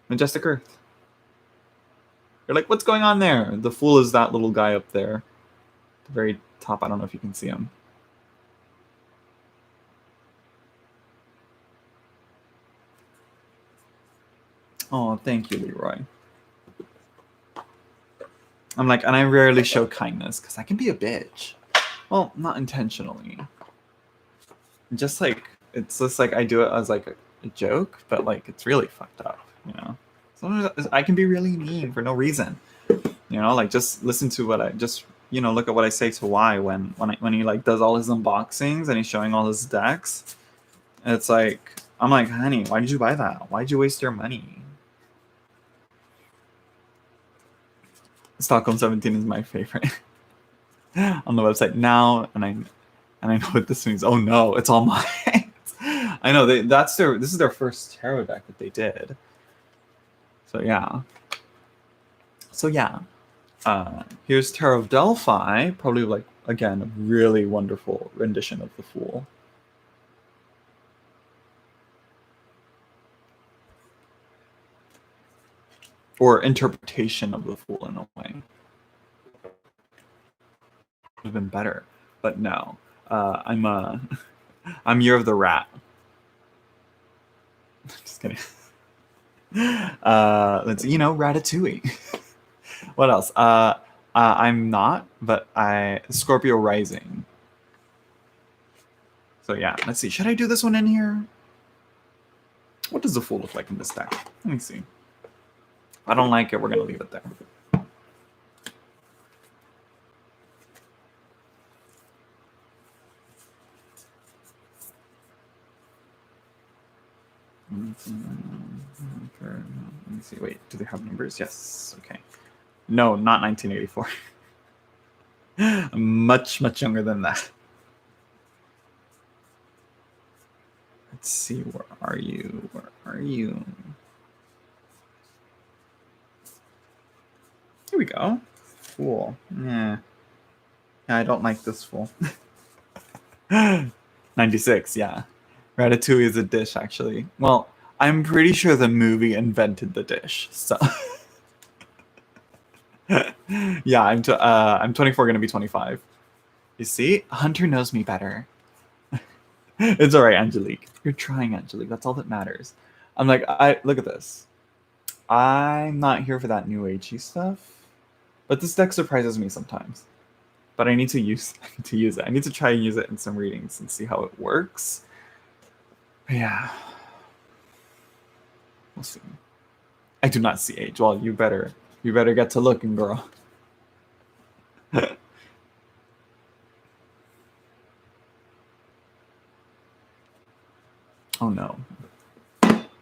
S1: Majestic Earth. You're like, what's going on there? The fool is that little guy up there. At the very top. I don't know if you can see him. Oh, thank you, Leroy. I'm like, and I rarely show kindness because I can be a bitch. Well, not intentionally. Just like, it's just like I do it as like a joke, but like it's really fucked up, Sometimes I can be really mean for no reason. Like just listen to what I just look at what I say to Y when he like does all his unboxings and he's showing all his decks. It's like I'm like, honey, why did you buy that? Why'd you waste your money? Stockholm 17 is my favorite on the website now, and I know what this means. Oh no, it's all mine. I know this is their first tarot deck that they did. So yeah. Here's Tarot of Delphi, probably like again a really wonderful rendition of the Fool. Or interpretation of the Fool in a way. Would have been better, but no. I'm Year of the Rat. Just kidding. Let's Ratatouille. What else? I'm not, but Scorpio Rising. So yeah, let's see. Should I do this one in here? What does the Fool look like in this deck? Let me see. If I don't like it, we're gonna leave it there. Let me see. Wait, do they have numbers? Yes. Okay. No, not 1984. Much younger than that. Let's see. Where are you? Where are you? Here we go. Fool. Yeah. I don't like this Fool. 96. Yeah. Ratatouille is a dish, actually. Well, I'm pretty sure the movie invented the dish. So, yeah, I'm 24, gonna be 25. You see, Hunter knows me better. It's all right, Angelique. You're trying, Angelique. That's all that matters. I'm like, look at this. I'm not here for that new agey stuff, but this deck surprises me sometimes. But I need to use it. I need to try and use it in some readings and see how it works. Yeah. We'll see. I do not see age. Well, you better get to looking, girl. Oh no.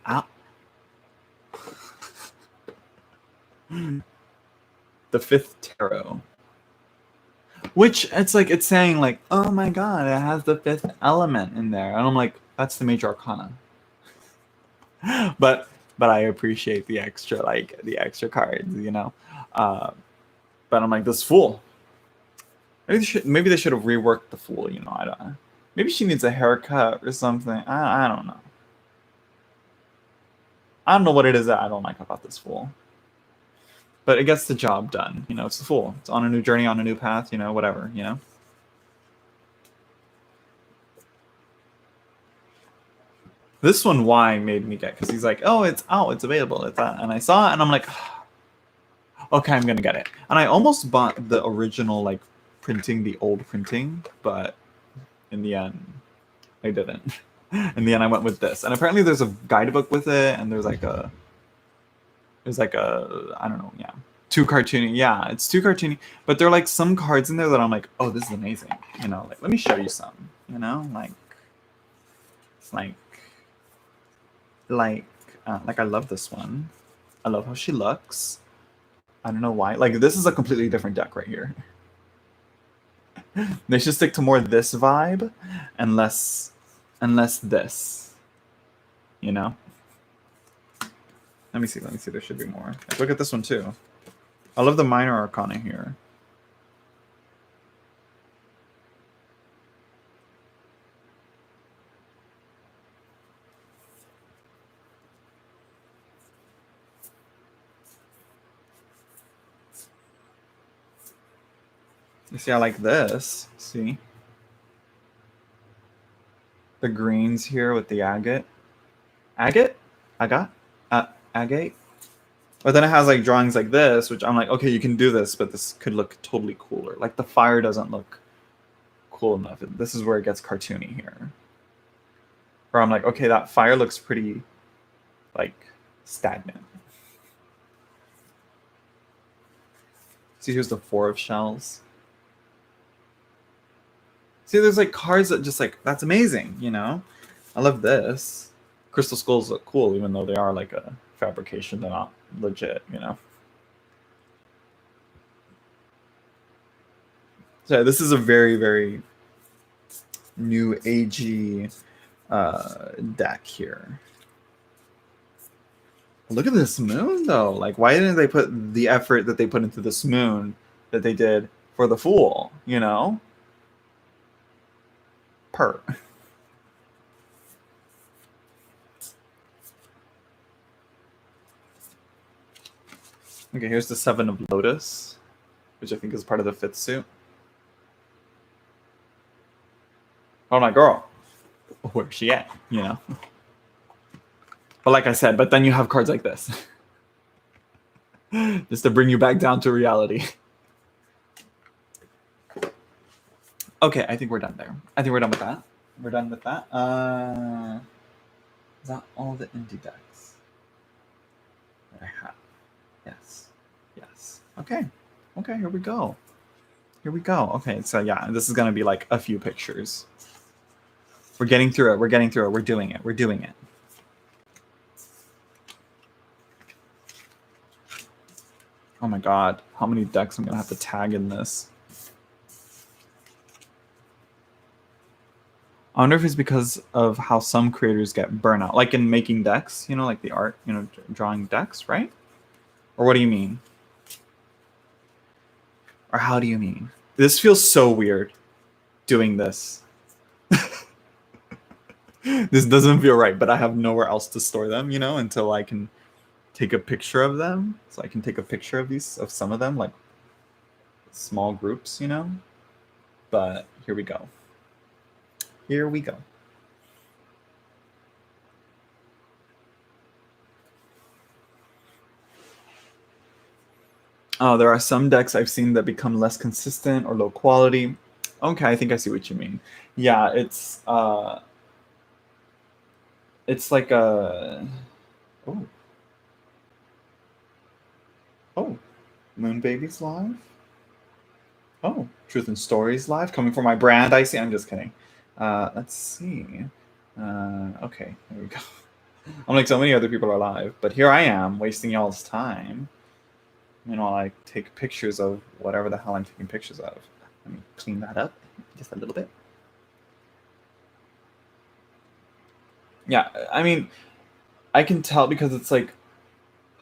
S1: Ow. The fifth tarot. Which it's like it's saying like, oh my god, it has the fifth element in there. And I'm like, that's the major arcana. but I appreciate the extra cards, you know. But I'm like, this fool. Maybe they should have reworked the fool, you know. I don't know. Maybe she needs a haircut or something. I don't know. I don't know what it is that I don't like about this fool. But it gets the job done. You know, it's the fool. It's on a new journey, on a new path, you know, whatever, you know. This one, why made me get, because he's like, oh, it's out, it's available, it's out. And I saw it, and I'm like, okay, I'm gonna get it. And I almost bought the original, like, printing, the old printing, but in the end, I didn't. In the end, I went with this. And apparently there's a guidebook with it, and there's like a, I don't know, yeah. Too cartoony. Yeah, it's too cartoony. But there are like some cards in there that I'm like, oh, this is amazing. You know, like, let me show you some. You know, like, it's like I love this one. I love how she looks. I don't know why. Like, this is a completely different deck right here. They should stick to more this vibe and less this. You know? Let me see. There should be more. Like, look at this one too. I love the minor arcana here. You see, I like this. See? The greens here with the agate. Agate? Agate? But then it has like drawings like this, which I'm like, okay, you can do this, but this could look totally cooler. Like the fire doesn't look cool enough. This is where it gets cartoony here. Where I'm like, okay, that fire looks pretty like stagnant. See, here's the 4 of shells. See, there's like cards that just like, that's amazing, you know? I love this. Crystal skulls look cool, even though they are like a fabrication. They're not legit, you know? So this is a very, very new agey deck here. Look at this moon, though. Like, why didn't they put the effort that they put into this moon that they did for the fool, you know? Per. Okay, here's the 7 of Lotus, which I think is part of the 5th suit. Oh, my girl. Where's she at, you know? But like I said, but then you have cards like this. Just to bring you back down to reality. Okay, I think we're done there. I think we're done with that. We're done with that. Is that all the indie decks that I have? Yes. Yes. Okay. Okay, here we go. Here we go. Okay, so yeah, this is going to be like a few pictures. We're getting through it. We're getting through it. We're doing it. We're doing it. Oh my god, how many decks I'm going to have to tag in this. I wonder if it's because of how some creators get burnout, like in making decks, you know, like the art, you know, drawing decks, right? Or what do you mean? Or how do you mean? This feels so weird, doing this. This doesn't feel right, but I have nowhere else to store them, you know, until I can take a picture of them. So I can take a picture of these, of some of them, like small groups, you know. But here we go. Here we go. Oh, there are some decks I've seen that become less consistent or low quality. Okay, I think I see what you mean. Yeah, it's like a... Oh, Oh, Moon Baby's live. Oh, Truth and Stories live, coming from my brand. I see. I'm just kidding. Let's see. Okay, there we go. I'm like, so many other people are live, but here I am wasting y'all's time. Meanwhile, I take pictures of whatever the hell I'm taking pictures of. Let me clean that up just a little bit. Yeah, I mean, I can tell because it's like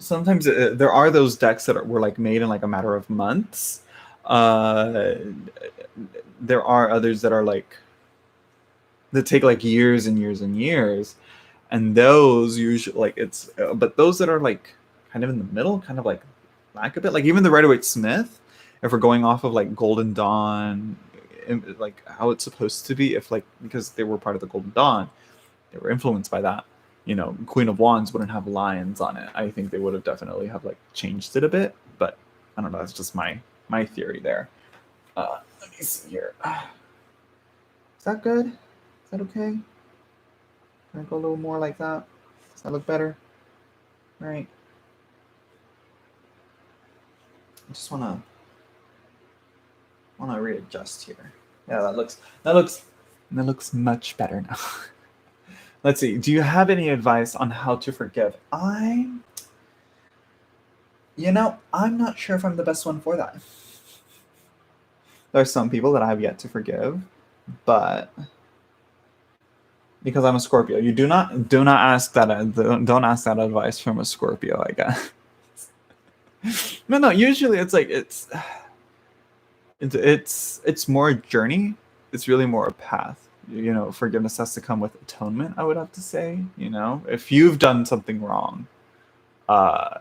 S1: sometimes there are those decks that were like made in like a matter of months. There are others that are like that take like years and years and years, and those usually like it's but those that are like kind of in the middle, kind of like lack a bit, like even the Rider-Waite Smith, if we're going off of like Golden Dawn, like how it's supposed to be, if like because they were part of the Golden Dawn, they were influenced by that. You know, Queen of Wands wouldn't have lions on it. I think they would have definitely have like changed it a bit, but I don't know. That's just my theory there. Let me see here. Is that good? Is that okay? Can I go a little more like that? Does that look better? All right. I just wanna readjust here. Yeah, that looks much better now. Let's see. Do you have any advice on how to forgive? I'm not sure if I'm the best one for that. There are some people that I have yet to forgive, but because I'm a Scorpio, you do not ask that. Don't ask that advice from a Scorpio, I guess. No. Usually, it's like it's more a journey. It's really more a path. You know, forgiveness has to come with atonement, I would have to say. You know, if you've done something wrong,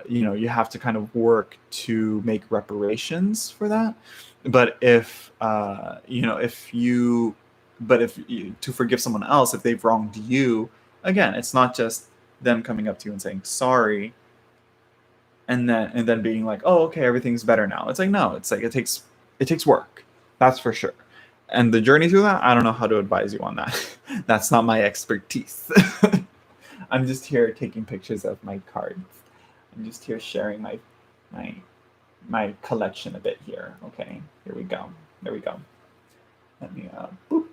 S1: you have to kind of work to make reparations for that. But if to forgive someone else if they've wronged you, again, it's not just them coming up to you and saying sorry, and then being like, oh, okay, everything's better now. It's like, no, it's like it takes work, that's for sure. And the journey through that, I don't know how to advise you on that. That's not my expertise. I'm just here taking pictures of my cards. I'm just here sharing my collection a bit here. Okay, here we go. There we go. Let me boop.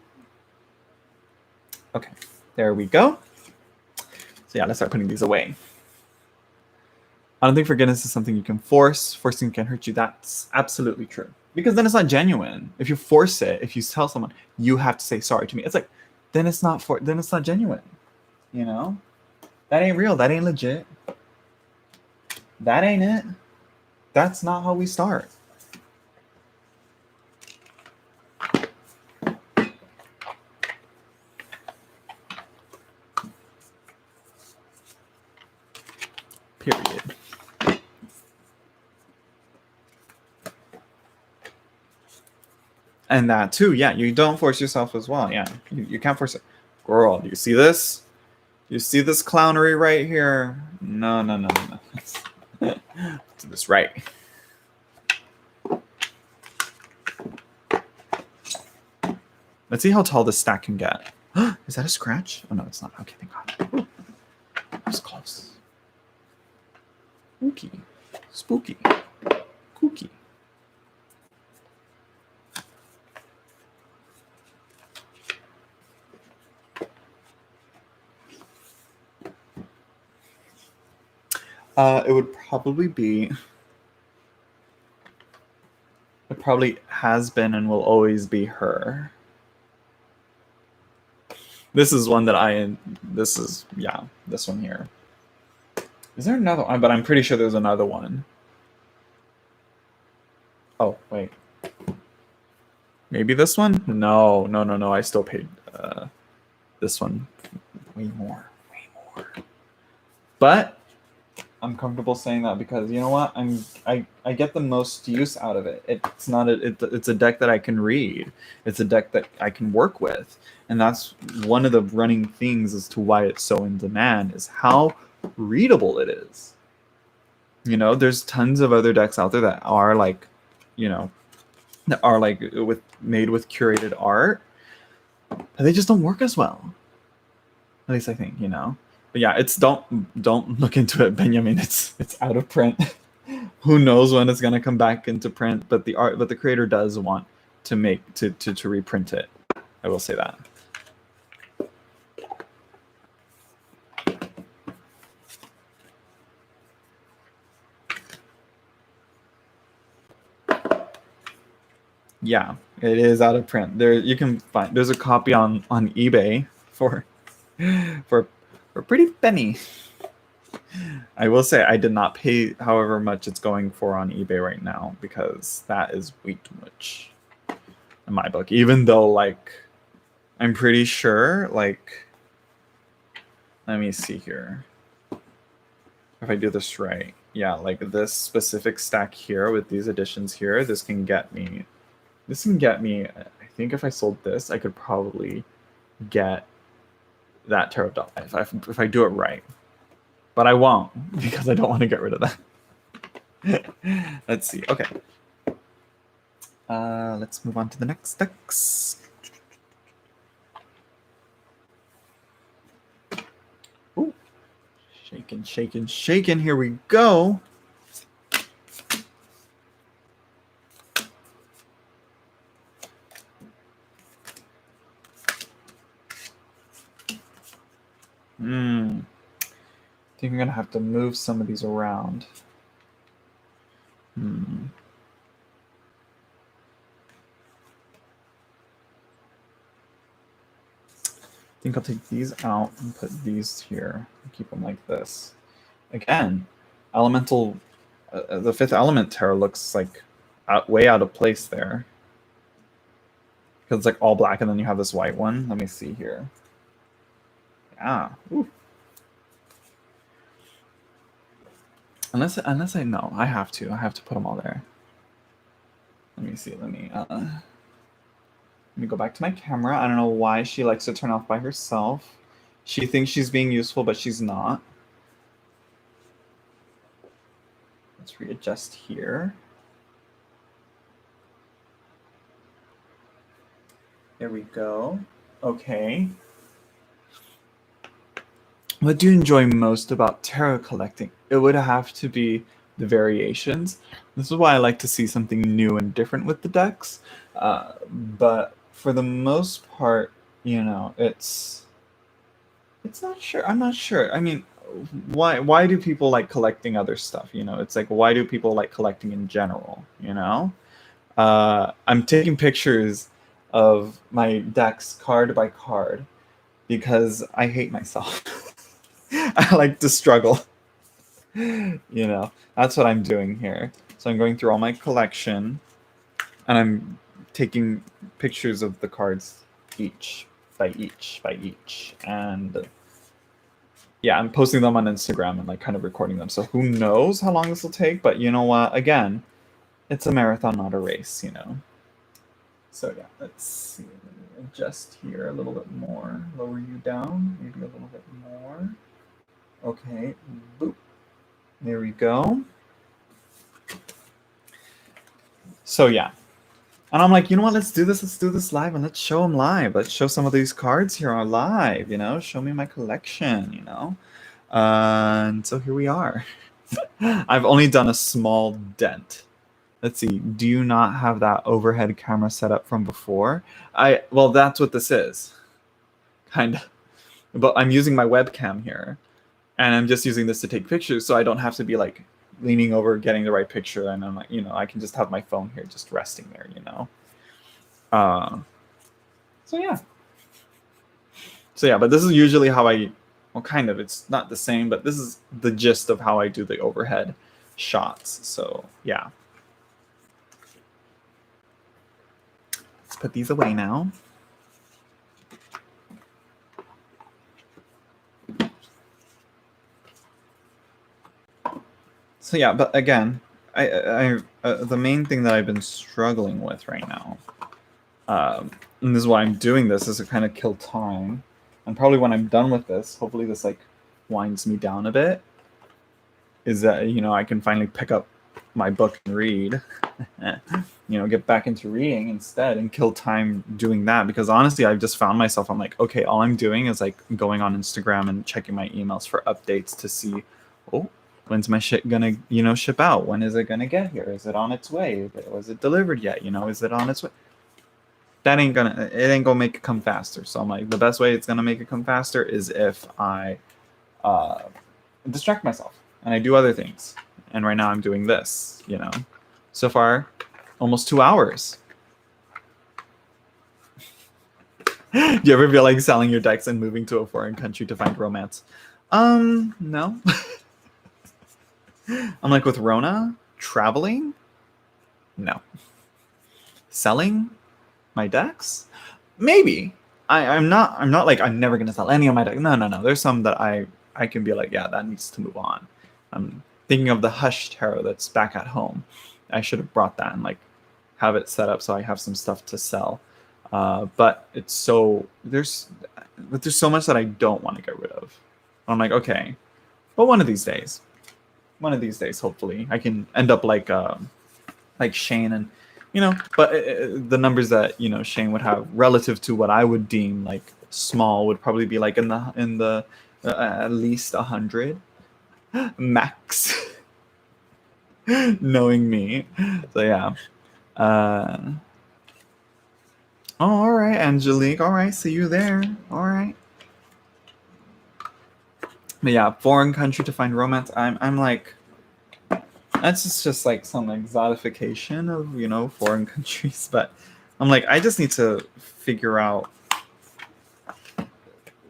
S1: Okay, there we go. So yeah, let's start putting these away. I don't think forgiveness is something you can force. Forcing can hurt you. That's absolutely true. Because then it's not genuine. If you force it, if you tell someone you have to say sorry to me, it's like then it's not genuine. You know? That ain't real. That ain't legit. That ain't it. That's not how we start. Period. And that too, yeah, you don't force yourself as well. Yeah, you can't force it. Girl, do you see this? You see this clownery right here? No. Do this right. Let's see how tall this stack can get. Is that a scratch? Oh no, it's not. Okay, thank God. That was close. Spooky. Kooky. It would probably be. It probably has been and will always be her. This is one that this one here. Is there another one? But I'm pretty sure there's another one. Oh, wait. Maybe this one? No. I still paid this one way more. But I'm comfortable saying that because you know what? I get the most use out of it. It's not it's a deck that I can read. It's a deck that I can work with. And that's one of the running things as to why it's so in demand is how readable it is. You know, there's tons of other decks out there that are like, that are like made with curated art, but they just don't work as well. At least I think, But yeah, it's don't look into it, Benjamin. It's out of print. Who knows when it's gonna come back into print? But the creator does want to make to reprint it. I will say that. Yeah, it is out of print. There you can find there's a copy on eBay for for a pretty penny. I will say I did not pay however much it's going for on eBay right now because that is way too much in my book. Even though like I'm pretty sure like let me see here. If I do this right. Yeah, like this specific stack here with these additions here, this can get me I think if I sold this, I could probably get that Tarot Doll if I do it right. But I won't because I don't want to get rid of that. Let's see. Okay. Let's move on to the next decks. Ooh. Shaking, shaking, shaking. Here we go. I think I'm gonna have to move some of these around. I think I'll take these out and put these here and keep them like this. Again, elemental, the fifth element tarot looks like way out of place there. Because it's like all black and then you have this white one. Let me see here. Yeah. Ooh. Unless I know, I have to put them all there. Let me see. Let me go back to my camera. I don't know why she likes to turn off by herself. She thinks she's being useful, but she's not. Let's readjust here. There we go. Okay. What do you enjoy most about tarot collecting? It would have to be the variations. This is why I like to see something new and different with the decks. But for the most part, you know, it's not sure. I'm not sure. I mean, why do people like collecting other stuff? You know, it's like why do people like collecting in general? You know, I'm taking pictures of my decks card by card because I hate myself. I like to struggle. You know, that's what I'm doing here. So I'm going through all my collection and I'm taking pictures of the cards each by each. And yeah, I'm posting them on Instagram and like kind of recording them. So who knows how long this will take, but you know what? Again, it's a marathon, not a race, you know. So yeah, let's see. Let me adjust here a little bit more. Lower you down, maybe a little bit more. Okay, boop. There we go. So yeah. And I'm like, you know what, let's do this live and let's show them live. Let's show some of these cards here on live, you know, show me my collection, you know. And so here we are. I've only done a small dent. Let's see, do you not have that overhead camera set up from before? Well, that's what this is. Kind of. But I'm using my webcam here. And I'm just using this to take pictures, so I don't have to be like leaning over, getting the right picture. And I'm like, you know, I can just have my phone here, just resting there, you know. So yeah. But this is usually how well, kind of. It's not the same, but this is the gist of how I do the overhead shots. So yeah. Let's put these away now. So yeah, but again, I the main thing that I've been struggling with right now, and this is why I'm doing this, is to kind of kill time. And probably when I'm done with this, hopefully this like winds me down a bit, is that, you know, I can finally pick up my book and read, you know, get back into reading instead and kill time doing that. Because honestly, I've just found myself, I'm like, okay, all I'm doing is like going on Instagram and checking my emails for updates to see, oh, When's my shit gonna, ship out? When is it gonna get here? Is it on its way? Was it delivered yet? Is it on its way? It ain't gonna make it come faster. So I'm like, the best way it's gonna make it come faster is if I distract myself and I do other things. And right now I'm doing this, So far, almost 2 hours. Do you ever feel like selling your decks and moving to a foreign country to find romance? No. I'm like, with Rona, traveling? No. Selling my decks? Maybe. I'm not like, I'm never gonna sell any of my decks. No. There's some that I can be like, yeah, that needs to move on. I'm thinking of the Hush Tarot that's back at home. I should have brought that and like have it set up so I have some stuff to sell. But it's there's so much that I don't want to get rid of. I'm like, okay, but one of these days, hopefully I can end up like Shane, and but the numbers that Shane would have relative to what I would deem like small would probably be like in the at least 100 max. Knowing me, so yeah. Oh, all right, Angelique. All right, see you there. All right. But yeah, foreign country to find romance. I'm like, that's just like some exotification of foreign countries. But I'm like, I just need to figure out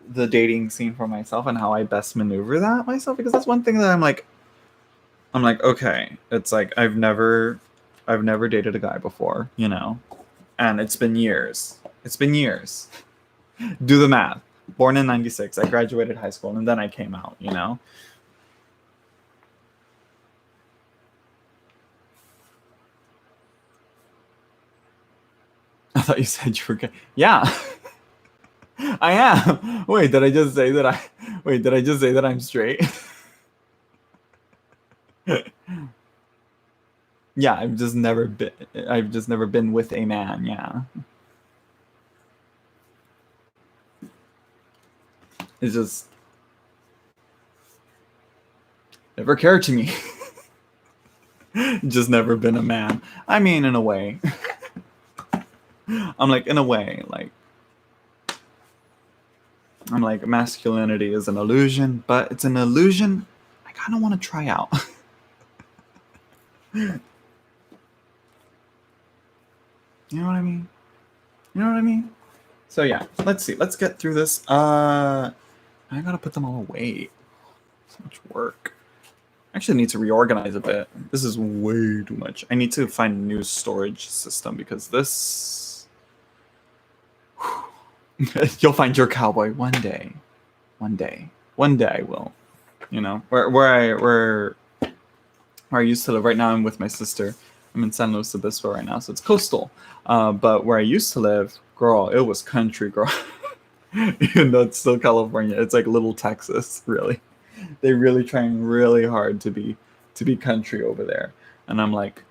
S1: the dating scene for myself and how I best maneuver that myself, because that's one thing that I'm like, okay, it's like I've never dated a guy before, and it's been years. Do the math. Born in 96, I graduated high school, and then I came out, I thought you said you were gay. Yeah. I am. Wait, did I just say that I'm straight? Yeah, I've just never been with a man, yeah. It's just never cared to me. Just never been a man. I mean, in a way. I'm like, in a way, like, I'm like, masculinity is an illusion, but it's an illusion I kind of want to try out. You know what I mean? So yeah, let's see. Let's get through this. I gotta put them all away. So much work. I actually need to reorganize a bit. This is way too much. I need to find a new storage system because this... You'll find your cowboy one day. One day I will. Where I used to live. Right now I'm with my sister. I'm in San Luis Obispo right now, so it's coastal. But where I used to live, girl, it was country, girl. Even though it's still California, it's like little Texas, really. They're really trying really hard to be country over there. And I'm like,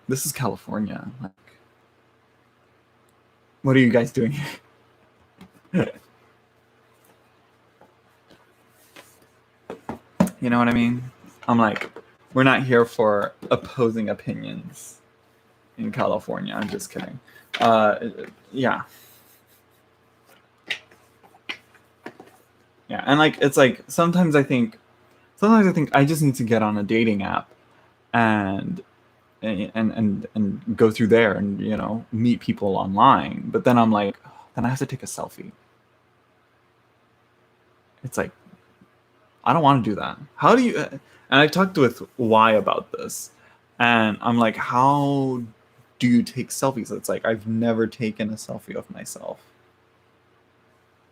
S1: this is California. Like, what are you guys doing here? You know what I mean? I'm like, we're not here for opposing opinions in California. I'm just kidding. Yeah. Yeah, and like, it's like, sometimes I think I just need to get on a dating app and go through there and meet people online. But then I'm like, then I have to take a selfie. It's like, I don't want to do that. How do you? And I talked with Y about this, and I'm like, how do you take selfies? It's like, I've never taken a selfie of myself.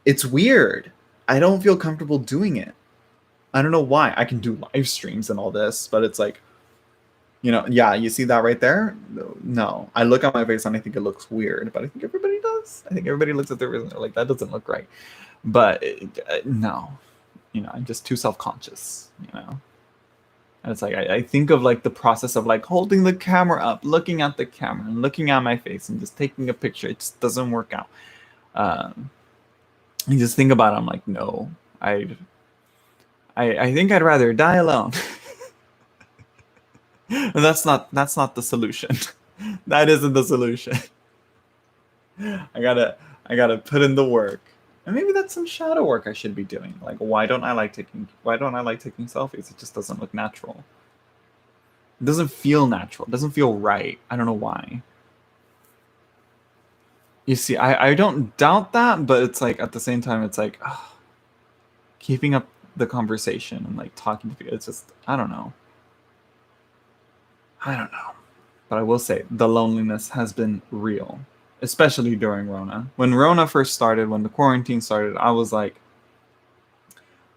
S1: It's weird. I don't feel comfortable doing it. I don't know why. I can do live streams and all this, but it's like, yeah, you see that right there? No. I look at my face and I think it looks weird, but I think everybody does. I think everybody looks at their face and they're like, that doesn't look right. But no, I'm just too self-conscious, And it's like, I think of like the process of like holding the camera up, looking at the camera and looking at my face and just taking a picture. It just doesn't work out. You just think about it. I'm like, no, I think I'd rather die alone. That's not the solution. That isn't the solution. I gotta put in the work. And maybe that's some shadow work I should be doing. Like why don't I like taking selfies? It just doesn't look natural. It doesn't feel natural. It doesn't feel right. I don't know why. You see, I don't doubt that, but it's like at the same time it's like keeping up the conversation and like talking to people. It's just I don't know. But I will say the loneliness has been real, especially during Rona. When Rona first started, when the quarantine started, I was like,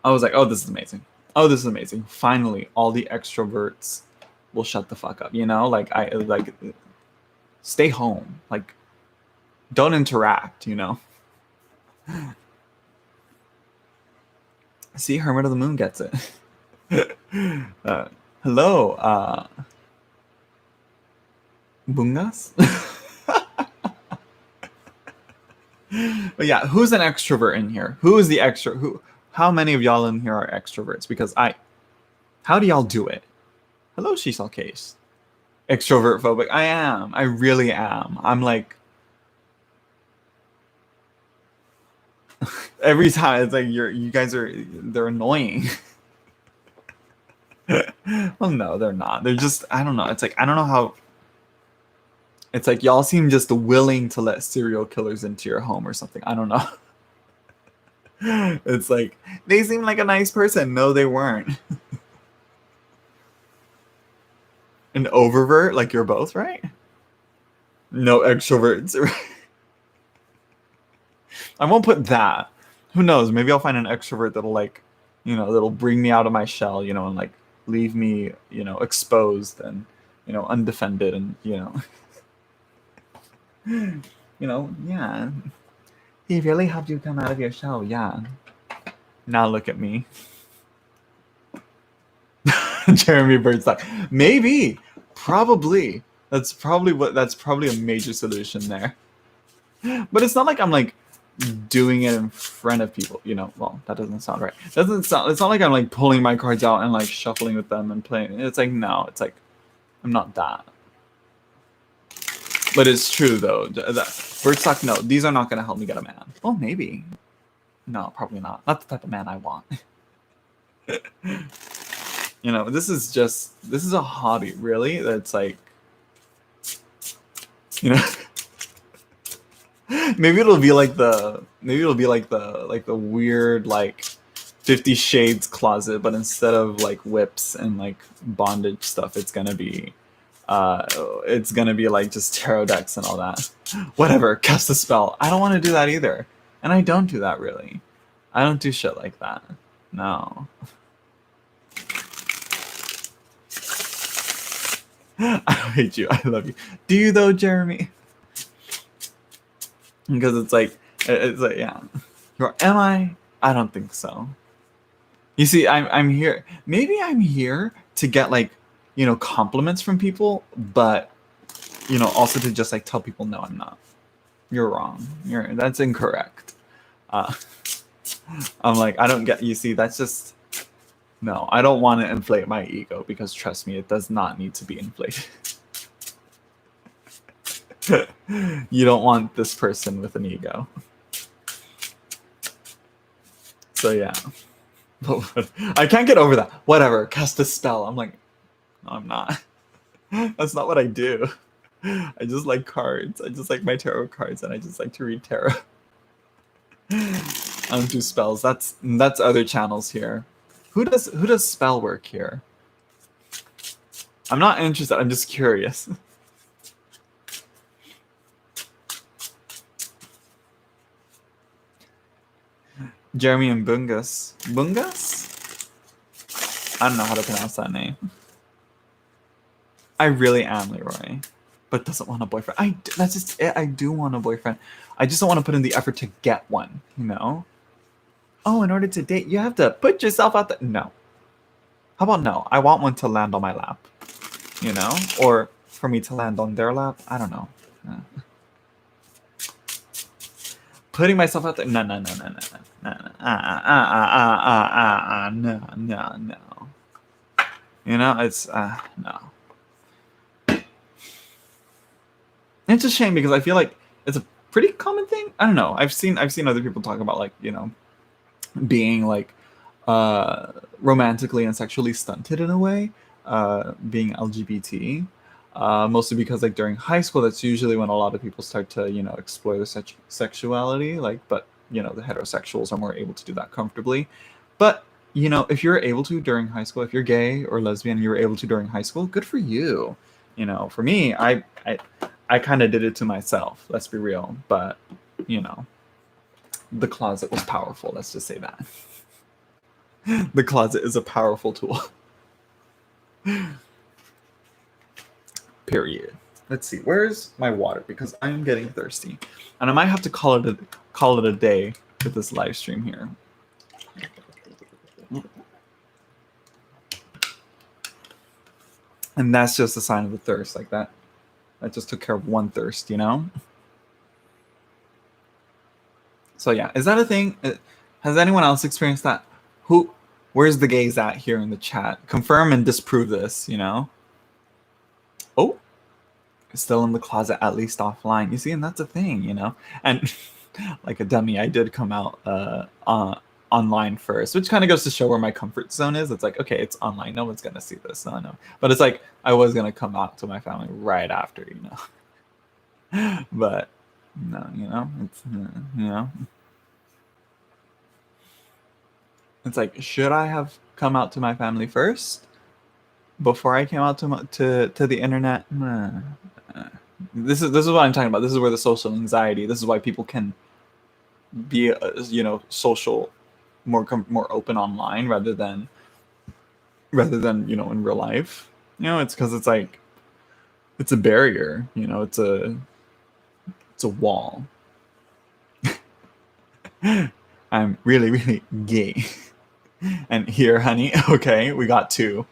S1: oh, this is amazing. Oh, this is amazing. Finally, all the extroverts will shut the fuck up. You know, like I like stay home. Like don't interact. You know. See, Hermit of the Moon gets it. Hello, Bungas? But yeah, who's an extrovert in here? Who is the extro? How many of y'all in here are extroverts? Because how do y'all do it? Hello, Shishal Case. Extrovert phobic. I am. I really am. I'm like, every time it's like you guys they're annoying. Well, no, they're not. They're just I don't know. It's like I don't know how. It's like y'all seem just willing to let serial killers into your home or something. I don't know. It's like they seem like a nice person. No, they weren't. An oververt, like you're both, right? No extroverts. I won't put that. Who knows? Maybe I'll find an extrovert that'll like, that'll bring me out of my shell, and like leave me, exposed and, undefended and, yeah. He really helped you come out of your shell, yeah. Now look at me. Jeremy Birdstock. Maybe. Probably. That's probably a major solution there. But it's not like I'm like doing it in front of people, well, that doesn't sound right. It's not like I'm like pulling my cards out and like shuffling with them and playing. It's like, no, it's like I'm not that. But it's true though. Birdstock, no, these are not going to help me get a man. Oh, maybe. No, probably not. Not the type of man I want. This is a hobby, really. That's like, maybe it'll be like the weird like 50 Shades closet, but instead of like whips and like bondage stuff, it's gonna be like just tarot decks and all that. Whatever, cast a spell. I don't want to do that either, and I don't do that really. I don't do shit like that. No. I hate you. I love you. Do you though, Jeremy? Because it's like yeah. Am I? I don't think so. You see, I'm here. Maybe I'm here to get like, compliments from people, but also to just like tell people no, I'm not. You're wrong. That's incorrect. I'm like, I don't get. You see, that's just. No, I don't want to inflate my ego because trust me, it does not need to be inflated. You don't want this person with an ego. So yeah. I can't get over that. Whatever, cast a spell. I'm like, no, I'm not. That's not what I do. I just like cards. I just like my tarot cards and I just like to read tarot. I don't do spells. That's other channels here. Who does spell work here? I'm not interested. I'm just curious. Jeremy and Bungas. Bungas? I don't know how to pronounce that name. I really am Leroy, but doesn't want a boyfriend. That's just it. I do want a boyfriend. I just don't want to put in the effort to get one, Oh, in order to date, you have to put yourself out there. No. How about no? I want one to land on my lap, Or for me to land on their lap. I don't know. Putting myself out there. No. No. It's no. And it's a shame because I feel like it's a pretty common thing. I don't know. I've seen other people talk about like, being like romantically and sexually stunted in a way, being LGBT. Mostly because like during high school, that's usually when a lot of people start to explore their sexuality. Like, but the heterosexuals are more able to do that comfortably. But if you're able to during high school, if you're gay or lesbian, you were able to during high school, good for you. For me, I kind of did it to myself. Let's be real, but the closet was powerful. Let's just say that. The closet is a powerful tool. Period. Let's see. Where's my water? Because I'm getting thirsty, and I might have to call it a day with this live stream here. And that's just a sign of the thirst, like that. I just took care of one thirst, So yeah, is that a thing? Has anyone else experienced that? Where's the gays at here in the chat? Confirm and disprove this, Oh, still in the closet, at least offline. You see, and that's a thing, And like a dummy, I did come out online first, which kind of goes to show where my comfort zone is. It's like, okay, it's online. No one's going to see this. No. But it's like, I was going to come out to my family right after, But no, it's, It's like, should I have come out to my family first before I came out to the internet? This is what I'm talking about. This is where the social anxiety. This is why people can be social, more open online rather than in real life. It's because it's like it's a barrier. It's a wall. I'm really, really gay. And here, honey, okay, we got 2.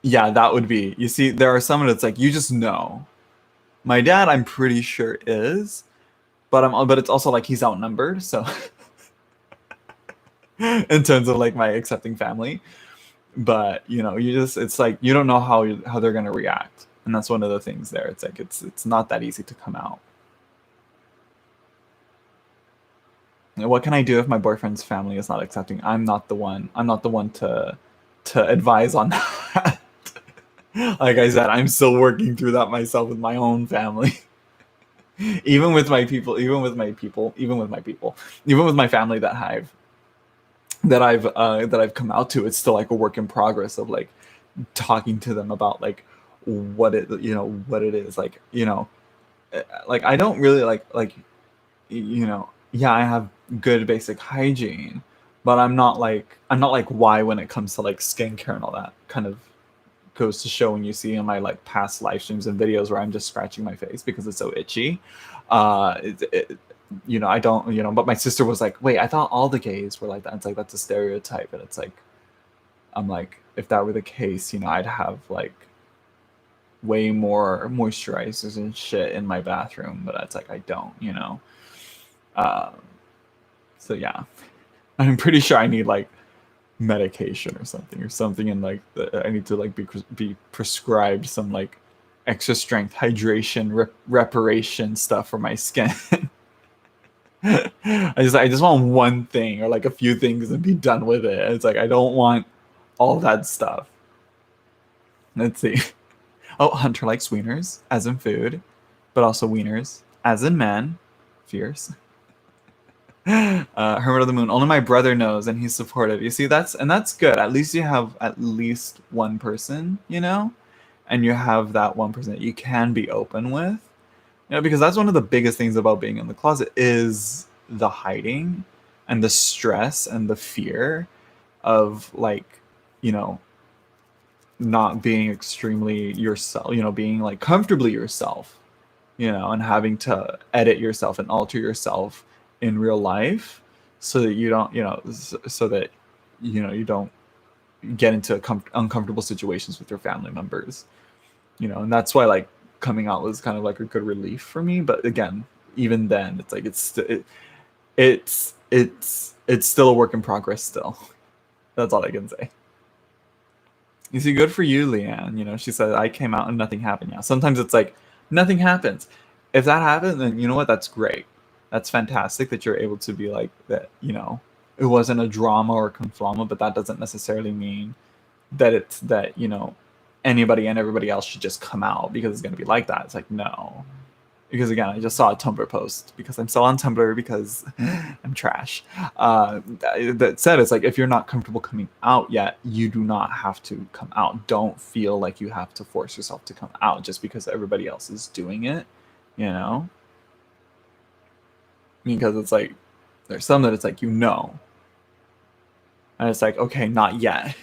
S1: Yeah, that would be. You see, there are some that's like, you just know. My dad, I'm pretty sure is, but it's also like he's outnumbered, so in terms of like my accepting family. But it's like you don't know how they're gonna react, and that's one of the things there. It's like it's not that easy to come out. What can I do if my boyfriend's family is not accepting? I'm not the one to advise on that. Like I said, I'm still working through that myself with my own family. Even with my family that I've come out to, it's still like a work in progress of like talking to them about like what it is, like like I don't really like yeah, I have good basic hygiene, but I'm not like why when it comes to like skincare and all that. Kind of goes to show when you see in my like past live streams and videos where I'm just scratching my face because it's so itchy. I don't, but my sister was like, wait, I thought all the gays were like that. It's like, that's a stereotype. And it's like, I'm like, if that were the case, I'd have like way more moisturizers and shit in my bathroom, but that's like, I don't, so yeah, I'm pretty sure I need like medication or something, and like I need to like be prescribed some like extra strength hydration reparation stuff for my skin. I just want one thing or like a few things and be done with it. It's like I don't want all that stuff. Let's see. Oh, Hunter likes wieners, as in food, but also wieners, as in men. Fierce. Hermit of the Moon. Only my brother knows, and he's supportive. You see, that's good. At least you have at least one person, and you have that one person that you can be open with. Because that's one of the biggest things about being in the closet is the hiding and the stress and the fear of like, not being extremely yourself, being like comfortably yourself, and having to edit yourself and alter yourself in real life so that you don't, you don't get into uncomfortable situations with your family members, and that's why like coming out was kind of like a good relief for me. But again, even then, it's like it's still a work in progress still. That's all I can say. You see, good for you, Leanne. You know, she said I came out and nothing happened. Yeah, sometimes it's like nothing happens. If that happens, then you know what? That's great. That's fantastic that you're able to be like that. You know, it wasn't a drama or conflama, but that doesn't necessarily mean that it's that anybody and everybody else should just come out because it's gonna be like that. It's like no, because again, I just saw a Tumblr post because I'm still on Tumblr because I'm trash. That said, it's like if you're not comfortable coming out yet, you do not have to come out. Don't feel like you have to force yourself to come out just because everybody else is doing it, you know? Because it's like there's some that it's like and it's like okay, not yet.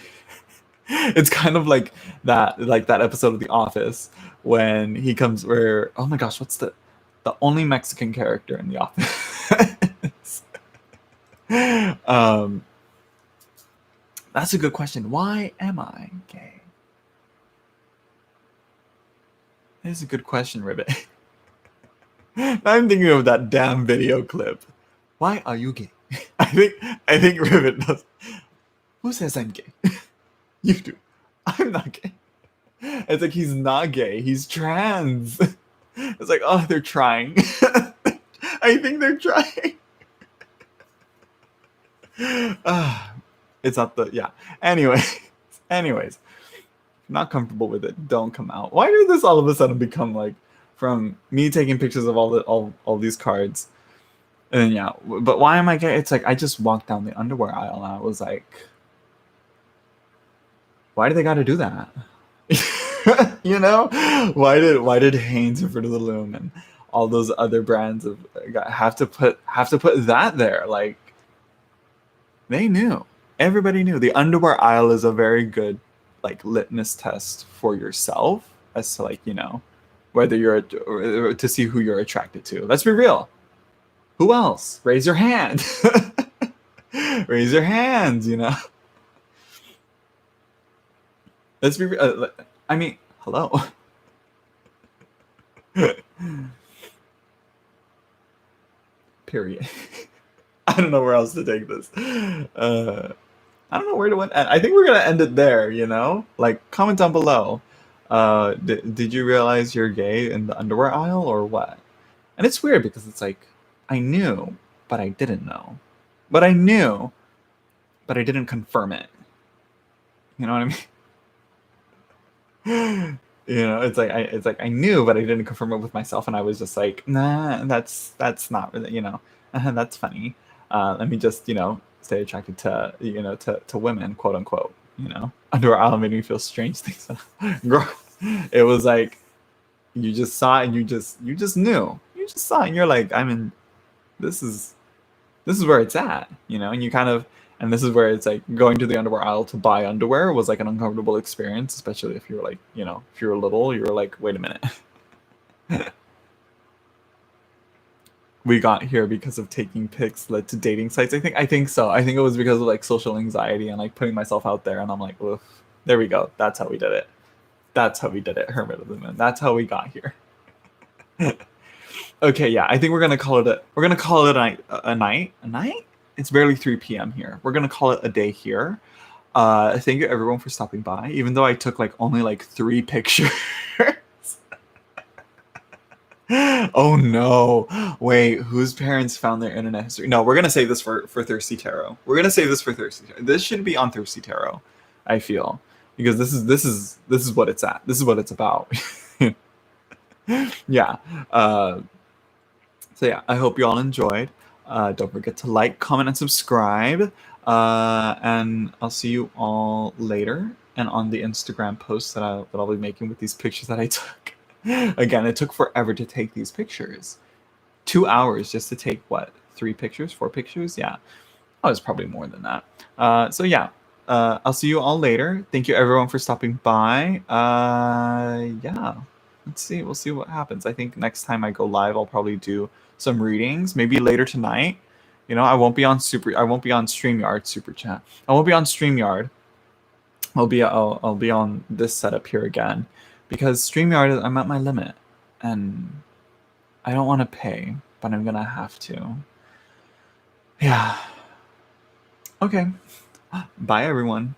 S1: It's kind of like that episode of The Office when he comes where oh my gosh, what's the only Mexican character in The Office? um, that's a good question. Why am I gay? That is a good question, Ribbit. I'm thinking of that damn video clip. Why are you gay? I think Ribbit knows. Who says I'm gay? You do. I'm not gay. It's like he's not gay. He's trans. It's like, oh, they're trying. I think they're trying. It's not yeah. Anyways, not comfortable with it. Don't come out. Why did this all of a sudden become like from me taking pictures of all these cards? And yeah, but why am I gay? It's like I just walked down the underwear aisle and I was like, why do they got to do that? You know, why did Hanes and Fruit of the Loom and all those other brands have to put that there? Like they knew. Everybody knew. The underwear aisle is a very good like litmus test for yourself as to like whether you're to see who you're attracted to. Let's be real. Who else? Raise your hand. Raise your hands. Let's be real. I mean, hello. Period. I don't know where else to take this. I don't know where to end. I think we're gonna end it there. Like comment down below. Did you realize you're gay in the underwear aisle or what? And it's weird because it's like I knew, but I didn't know. But I knew, but I didn't confirm it. You know what I mean? It's like I knew, but I didn't confirm it with myself, and I was just like, nah, that's not really, that's funny. Let me just stay attracted to to women, quote unquote. Underwear aisle made me feel strange things. Girl, it was like you just saw it and you just knew, you just saw it, and you're like, I'm in. This is where it's at, and you kind of. And this is where it's like going to the underwear aisle to buy underwear was like an uncomfortable experience, especially if you're like, if you're little, you're like, wait a minute. We got here because of taking pics led to dating sites. I think so. I think it was because of like social anxiety and like putting myself out there. And I'm like, oof, there we go. That's how we did it. That's how we did it. Hermit of the Moon. That's how we got here. Okay, yeah. I think we're gonna call it a night. A night? It's barely 3 p.m. here. We're gonna call it a day here. Thank you everyone for stopping by. Even though I took only 3 pictures. Oh no! Wait, whose parents found their internet history? No, we're gonna save this for Thirsty Tarot. We're gonna save this for Thirsty Tarot. This should be on Thirsty Tarot. I feel because this is what it's at. This is what it's about. Yeah. So yeah, I hope you all enjoyed. Don't forget to like, comment, and subscribe. And I'll see you all later and on the Instagram posts that I'll be making with these pictures that I took. Again, it took forever to take these pictures. 2 hours just to take, 3 pictures, 4 pictures? Yeah. Oh, it's probably more than that. So yeah, I'll see you all later. Thank you everyone for stopping by. Yeah. Let's see. We'll see what happens. I think next time I go live, I'll probably do some readings, maybe later tonight. I won't be on StreamYard super chat. I won't be on StreamYard. I'll be on this setup here again because StreamYard I'm at my limit and I don't want to pay, but I'm gonna have to. Yeah. Okay. Bye everyone.